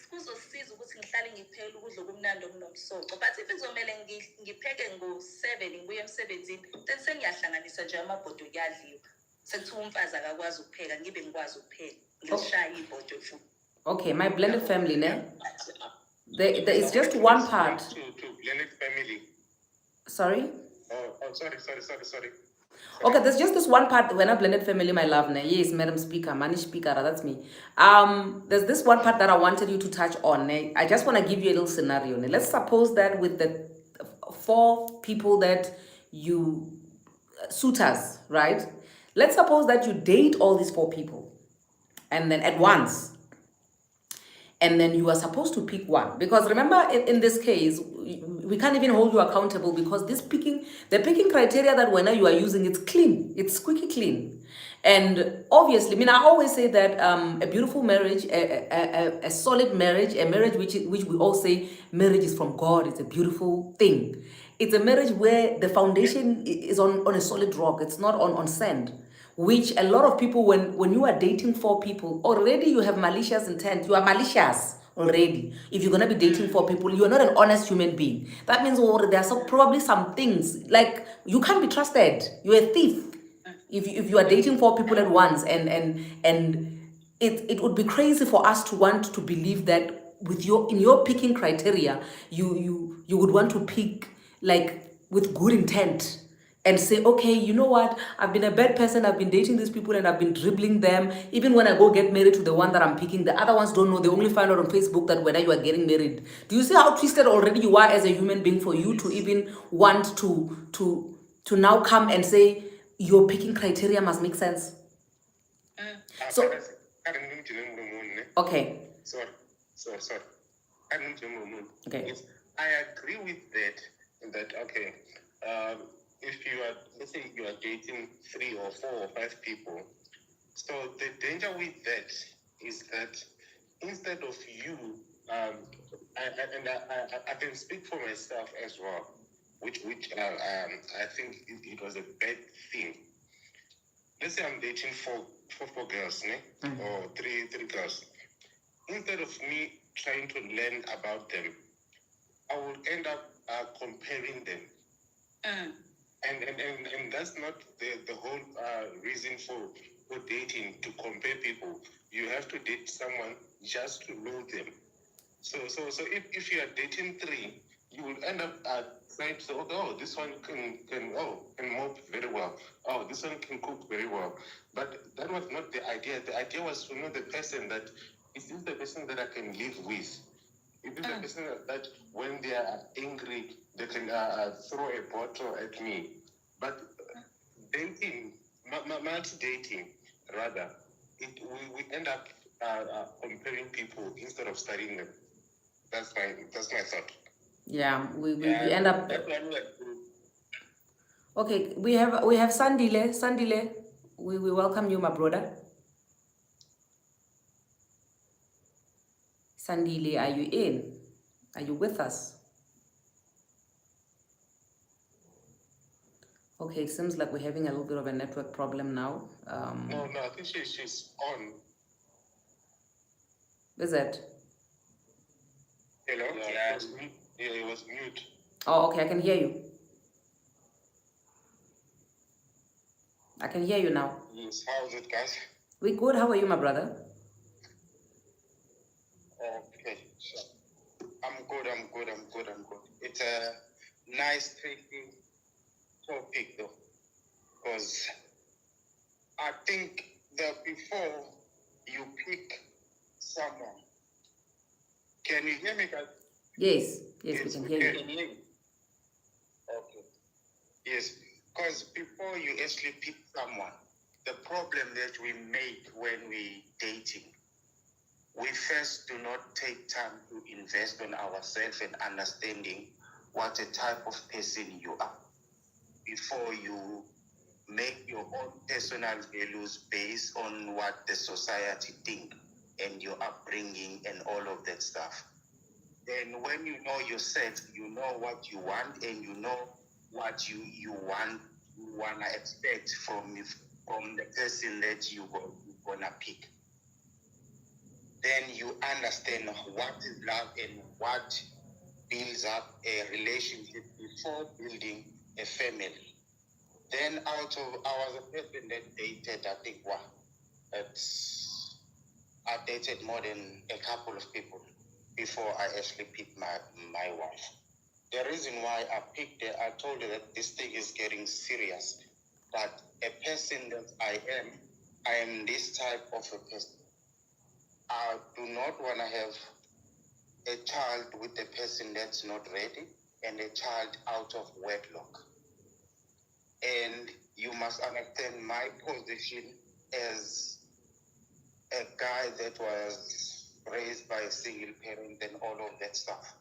kuzosiza ukuthi ngihlale ngipheka ukudla okumnandi okunomsoco. But if izomele ngipheke ngo-7 ngibuye emsebenzini, then sengiyahlanganisa nje amabhodo kuyadliwa. Sekuthiwa umfazi akakwazi ukupheka, ngibe ngikwazi ukupheka, ngishaya ibhodo futhi. Okay, my blended family, ne? There is just one part.
To blended family.
Sorry?
Oh, sorry.
Okay, there's just this one part when I blended family, my love. Yes, Madam Speaker, Manish Speaker, that's me. There's this one part that I wanted you to touch on. I just want to give you a little scenario. Let's suppose that with the 4 people that you, suitors, right? Let's suppose that you date all these 4 people and then at once. And then you are supposed to pick one. Because remember, in this case, we can't even hold you accountable because the picking criteria that when you are using, it's clean. It's squeaky clean. And obviously, I always say that a beautiful marriage, a solid marriage, a marriage which we all say marriage is from God. It's a beautiful thing. It's a marriage where the foundation is on a solid rock. It's not on sand. Which a lot of people, when you are dating 4 people, already you have malicious intent. You are malicious already. If you're going to be dating 4 people, you're not an honest human being. That means there are probably some things, like you can't be trusted. You're a thief. If you are dating 4 people at once, and it would be crazy for us to want to believe that in your picking criteria, you would want to pick like with good intent. And say, okay, you know what? I've been a bad person. I've been dating these people and I've been dribbling them. Even when I go get married to the one that I'm picking, the other ones don't know. They only find out on Facebook that whether you are getting married. Do you see how twisted already you are as a human being for you to even want to now come and say your picking criteria must make sense? So, okay.
Sorry.
Okay.
I agree with that. Okay. If you are, let's say you are dating 3 or 4 or 5 people, so the danger with that is that instead of you, I can speak for myself as well, which I think it was a bad thing. Let's say I'm dating four girls, or three girls. Instead of me trying to learn about them, I will end up comparing them. And that's not the whole reason for dating, to compare people. You have to date someone just to know them. So if you are dating 3, you will end up trying to say, oh, this one can mop very well. Oh, this one can cook very well. But that was not the idea. The idea was to know the person that Is this the person that I can live with? Is this the person that when they are angry, they can throw a bottle at me? But dating, multi-dating, rather, we end up comparing people instead of studying them. That's my thought.
Yeah, we end up.
That one was good.
Okay, we have Sandile. Sandile, we welcome you, my brother. Sandile, are you in? Are you with us? Okay, it seems like we're having a little bit of a network problem now.
No, I think she's on.
Is it?
Hello?
Yeah.
It was mute.
Oh, okay, I can hear you. I can hear you now.
Yes. How's it, guys?
We good. How are you, my brother?
Okay, so I'm good. It's a nice, tricky topic, though, because I think that before you pick someone, can you hear me, guys?
Yes, we can hear you.
Can hear you.
Okay. Yes, because before you actually pick someone, the problem that we make when we dating, we first do not take time to invest on ourselves and understanding what a type of person you are before you make your own personal values based on what the society think and your upbringing and all of that stuff. Then when you know yourself, you know what you want and you know what you wanna expect from the person that you gonna pick. Then you understand what is love and what builds up a relationship before building a family. Then I was a person that dated, I think, I dated more than a couple of people before I actually picked my wife. The reason why I picked her, I told her that this thing is getting serious. But a person that I am this type of a person. I do not want to have a child with a person that's not ready and a child out of wedlock. And you must understand my position as a guy that was raised by a single parent and all of that stuff.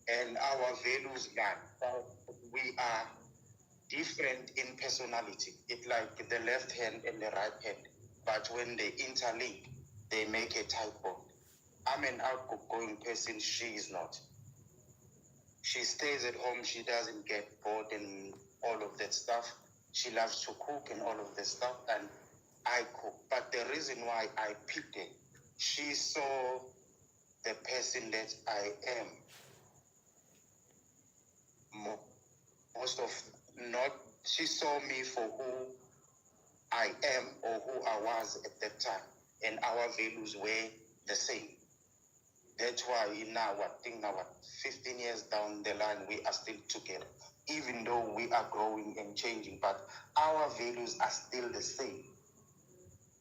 And our values line, we are different in personality. It's like the left hand and the right hand. But when they interlink, they make a type bond. I'm an outgoing person, she is not. She stays at home, she doesn't get bored and all of that stuff. She loves to cook and all of that stuff, and I cook. But the reason why I picked her, she saw the person that I am. She saw me for who I am or who I was at that time, and our values were the same. That's why now, 15 years down the line, we are still together. Even though we are growing and changing, but our values are still the same.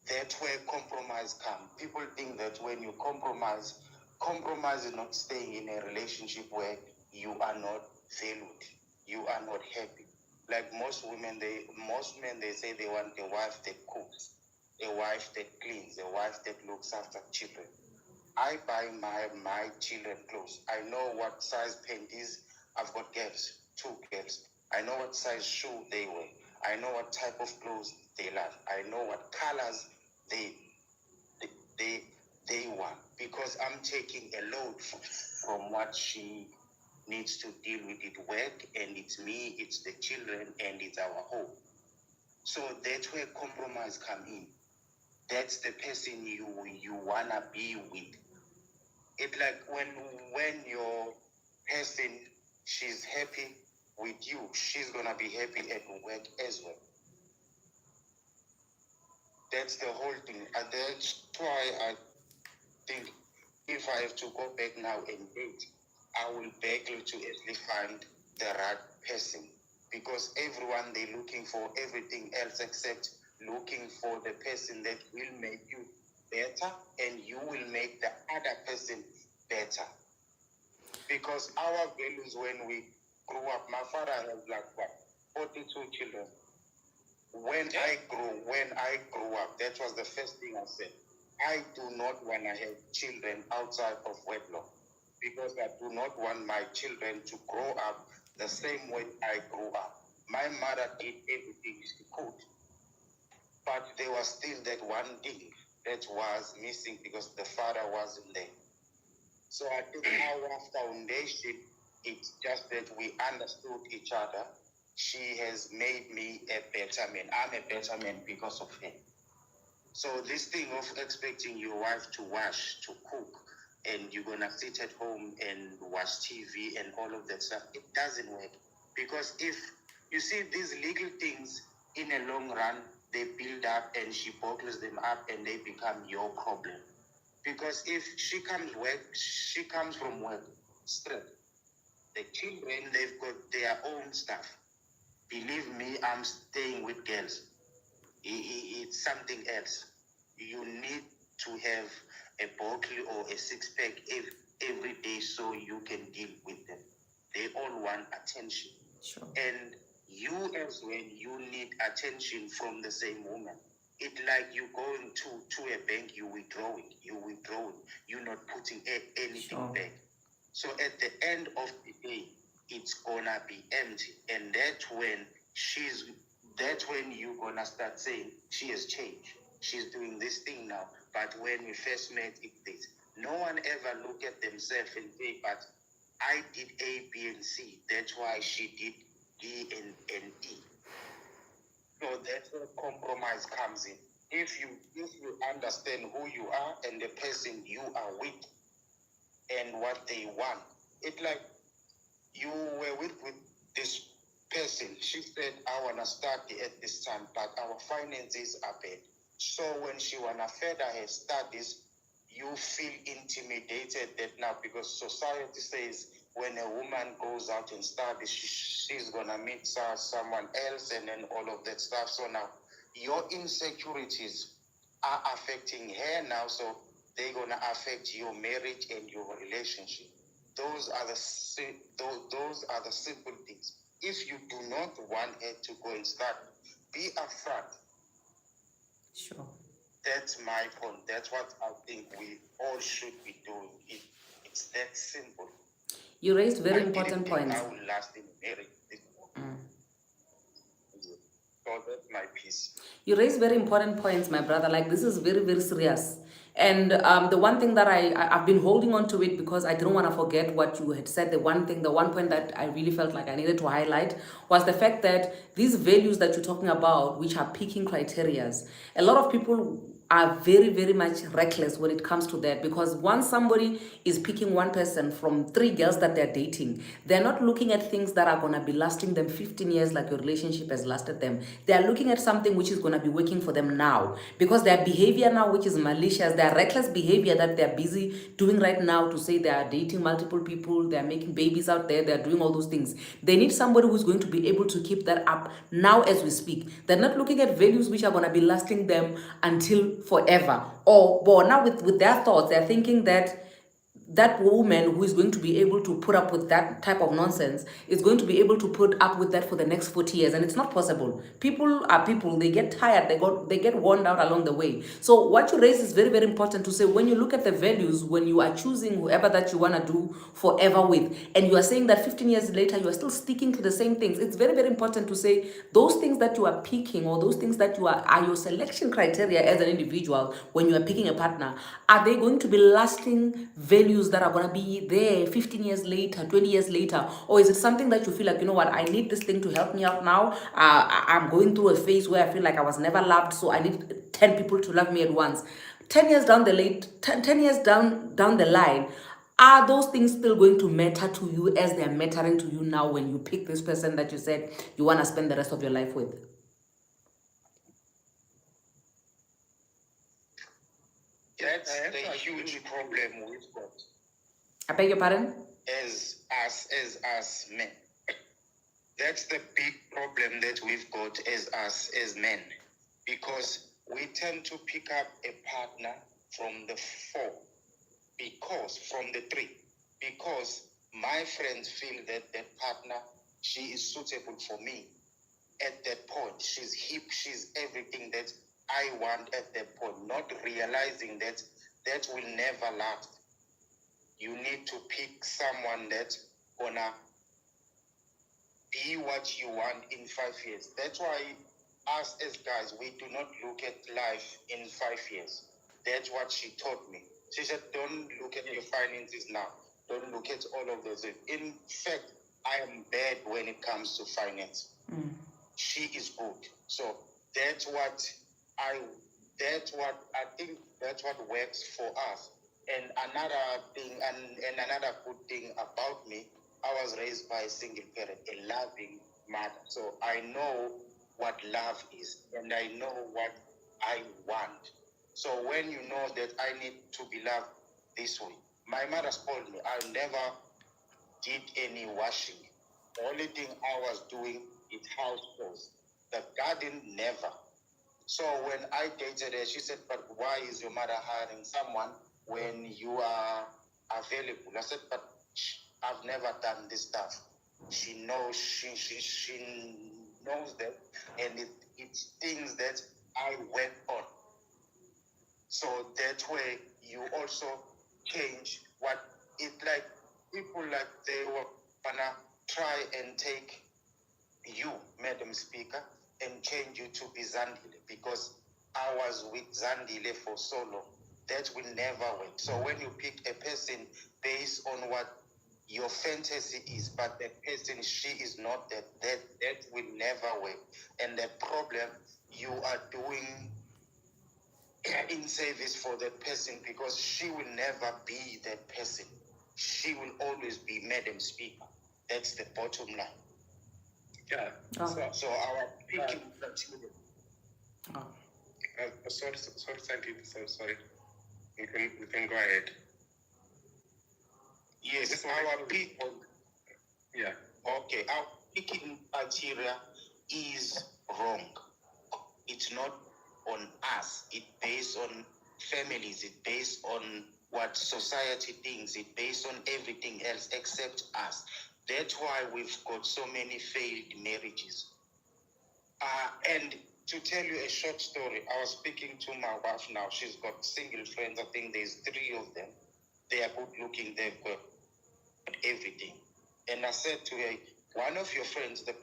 That's where compromise comes. People think that when you compromise is not staying in a relationship where you are not valued, you are not happy. Like most men, they say they want a wife that cooks, a wife that cleans, a wife that looks after children. I buy my children clothes. I know what size panties. I've got girls, 2 girls. I know what size shoe they wear. I know what type of clothes they love. I know what colors they want, because I'm taking a load from what she needs to deal with it work, and it's me, it's the children, and it's our home. So that's where compromise come in. That's the person you wanna be with. It's like when your person, she's happy with you, she's gonna be happy at work as well. That's the whole thing. And that's why I think if I have to go back now and date, I will beg you to actually find the right person. Because everyone, they're looking for everything else except looking for the person that will make you
better and you will make the other person better. Because our values when we grew up, my father has like what, 42 children. When I grew up, that was the first thing I said. I do not want to have children outside of wedlock because I do not want my children to grow up the same way I grew up. My mother did everything she could, but there was still that one thing that was missing because the father wasn't there. So I think our foundation, it's just that we understood each other. She has made me a better man. I'm a better man because of her. So this thing of expecting your wife to wash, to cook, and you're going to sit at home and watch TV and all of that stuff, it doesn't work. Because if you see these little things in a long run, they build up and she bottles them up and they become your problem. Because if she comes from work straight. The children, they've got their own stuff. Believe me, I'm staying with girls. It's something else. You need to have a bottle or a six-pack every day so you can deal with them. They all want attention.
Sure.
And you as well, you need attention from the same woman. It's like you going to a bank, you're withdrawing, you're not putting anything
Sure.
back. So at the end of the day, it's gonna be empty. And that's when you're gonna start saying, she has changed. She's doing this thing now. But when we first met, it's this. No one ever look at themselves and say, but I did A, B, and C. That's why she did D and E. So that's where compromise comes in. If you understand who you are and the person you are with and what they want, it's like you were with this person. She said, I want to study at this time, but our finances are bad. So when she want to further her studies, you feel intimidated that now because society says when a woman goes out and studies, she's going to meet someone else and then all of that stuff. So now your insecurities are affecting her now, so they're going to affect your marriage and your relationship. Those are the simple things. If you do not want her to go and study, be upfront.
Sure.
That's my point. That's what I think we all should be doing. It's that simple.
You raised very
I
important
didn't think
points.
I will last in marriage. So that's my piece.
You raise very important points, my brother. Like, this is very, very serious. And the one thing that I've been holding on to it because I didn't want to forget what you had said. The one point that I really felt like I needed to highlight was the fact that these values that you're talking about, which are picking criterias, a lot of people are very, very much reckless when it comes to that, because once somebody is picking one person from 3 girls that they're dating, they're not looking at things that are going to be lasting them 15 years like your relationship has lasted them. They're looking at something which is going to be working for them now, because their behavior now, which is malicious, their reckless behavior that they're busy doing right now to say they are dating multiple people, they're making babies out there, they're doing all those things. They need somebody who's going to be able to keep that up now as we speak. They're not looking at values which are going to be lasting them until forever. Or now with their thoughts, they're thinking that that woman who is going to be able to put up with that type of nonsense is going to be able to put up with that for the next 40 years, and it's not possible. People are people. They get tired, they get worn out along the way. So what you raise is very, very important to say. When you look at the values, when you are choosing whoever that you want to do forever with, and you are saying that 15 years later you are still sticking to the same things, it's very, very important to say those things that you are picking, or those things that you are your selection criteria as an individual when you are picking a partner. Are they going to be lasting values that are going to be there 15 years later, 20 years later? Or is it something that you feel like, you know what, I need this thing to help me out now. I'm going through a phase where I feel like I was never loved, so I need 10 people to love me at once. 10 years down the line, are those things still going to matter to you as they're mattering to you now when you pick this person that you said you want to spend the rest of your life with?
That's the huge problem we've got.
I beg your pardon?
As us men. That's the big problem that we've got as men. Because we tend to pick up a partner
from the 4, from the 3, because my friends feel that that partner, she is suitable for me at that point. She's hip, she's everything that I want at that point, not realizing that that will never last. You need to pick someone that's gonna be what you want in 5 years. That's why us as guys, we do not look at life in 5 years. That's what she taught me. She said, don't look at your finances now. Don't look at all of those things. In fact, I am bad when it comes to finance. She is good. So that's what I think that's what works for us. And another thing, and another good thing about me, I was raised by a single parent, a loving mother. So I know what love is, and I know what I want. So when you know that I need to be loved this way, my mother spoiled me. I never did any washing. The only thing I was doing is house chores. The garden, never. So when I dated her, she said, but why is your mother hiring someone when you are available? I said, but I've never done this stuff. She knows, she knows that, and it's things that I work on. So that way you also change what it like. People like they were gonna try and take you, Madam Speaker, and change you to be Zandile, because I was with Zandile for so long. That will never work. So when you pick a person based on what your fantasy is, but the person, she is not that will never work. And the problem, you are doing in service for that person, because she will never be that person. She will always be Madam Speaker. That's the bottom line.
Yeah.
Oh.
So our picking criteria.
Sorry, Sandy. Sorry. You can go ahead.
Yes, our pick.
Yeah.
Okay, our picking criteria is wrong. It's not on us. It's based on families. It's based on what society thinks. It's based on everything else except us. That's why we've got so many failed marriages. And to tell you a short story, I was speaking to my wife now. She's got single friends. I think there's 3 of them. They are good looking. They've got everything. And I said to her, one of your friends, the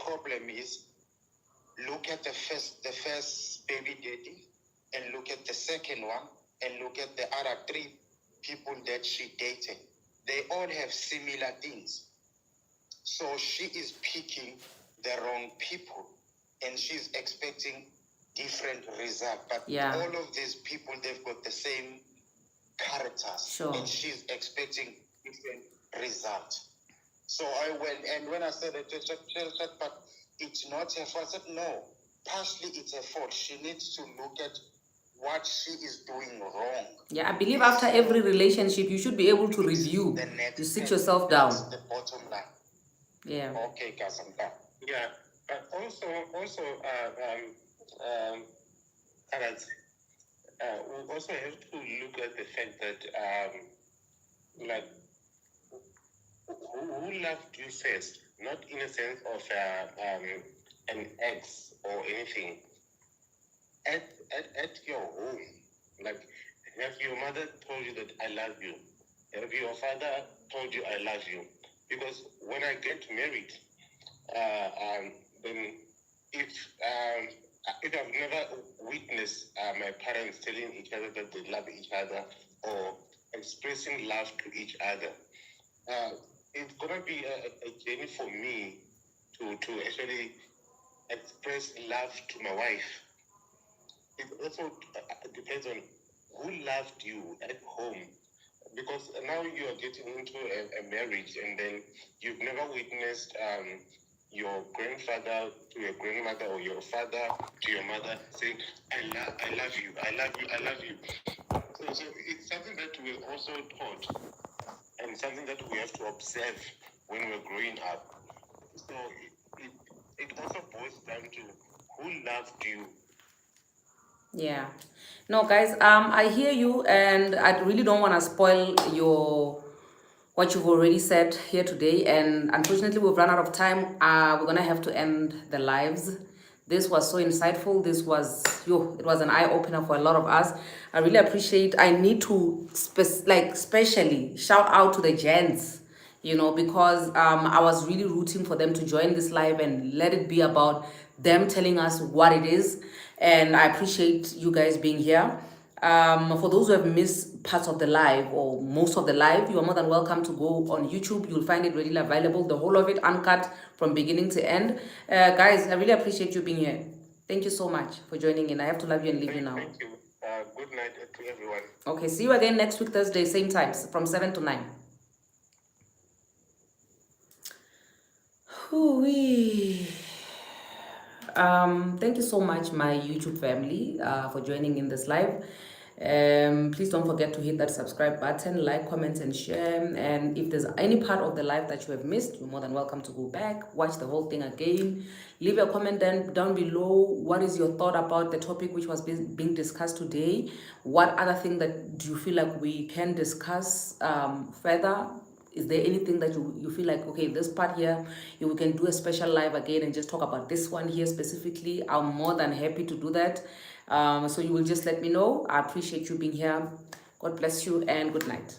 problem is, look at the first baby daddy, and look at the second one, and look at the other 3 people that she dated. They all have similar things. So she is picking the wrong people, and she's expecting different results. But all of these people, they've got the same characters, and she's expecting different results. So I went, and when I said it, she said, but it's not her fault. I said, no, partially it's her fault. She needs to look at what she is doing wrong.
Yeah, I believe after every relationship, you should be able to review, to sit yourself down.
That's the bottom line.
Yeah.
Okay, guys, I'm done.
Yeah, but also, Karaz, we also have to look at the fact that, like, who loved you first? Not in a sense of an ex or anything. At your home, like, have your mother told you that I love you? Have your father told you I love you? Because when I get married, then if I've never witnessed my parents telling each other that they love each other or expressing love to each other, it's gonna be a journey for me to actually express love to my wife. It also depends on who loved you at home, because now you are getting into a marriage, and then you've never witnessed your grandfather to your grandmother, or your father to your mother saying, I love you, I love you, I love you. So it's something that we're also taught, and something that we have to observe when we're growing up. So it also boils down to who loved you
Yeah. No, guys, I hear you, and I really don't want to spoil what you've already said here today. And unfortunately, we've run out of time. We're gonna have to end the lives. This was so insightful. This was it was an eye opener for a lot of us. I really appreciate. I need to specially shout out to the gents, because I was really rooting for them to join this live and let it be about them telling us what it is. And I appreciate you guys being here. For those who have missed parts of the live or most of the live, you are more than welcome to go on YouTube. You'll find it readily available, the whole of it uncut from beginning to end. Guys, I really appreciate you being here. Thank you so much for joining in. I have to love you and leave you now.
Thank you. Good night to everyone.
Okay, see you again next week, Thursday, same times, from 7 to 9. Hoo-wee. Thank you so much, my YouTube family, for joining in this live. Please don't forget to hit that subscribe button, like, comment, and share. And if there's any part of the live that you have missed, you're more than welcome to go back, watch the whole thing again. Leave a comment down below. What is your thought about the topic which was being discussed today? What other thing that do you feel like we can discuss further? Is there anything that you feel like, okay, this part here, we can do a special live again and just talk about this one here specifically? I'm more than happy to do that. So you will just let me know. I appreciate you being here. God bless you and good night.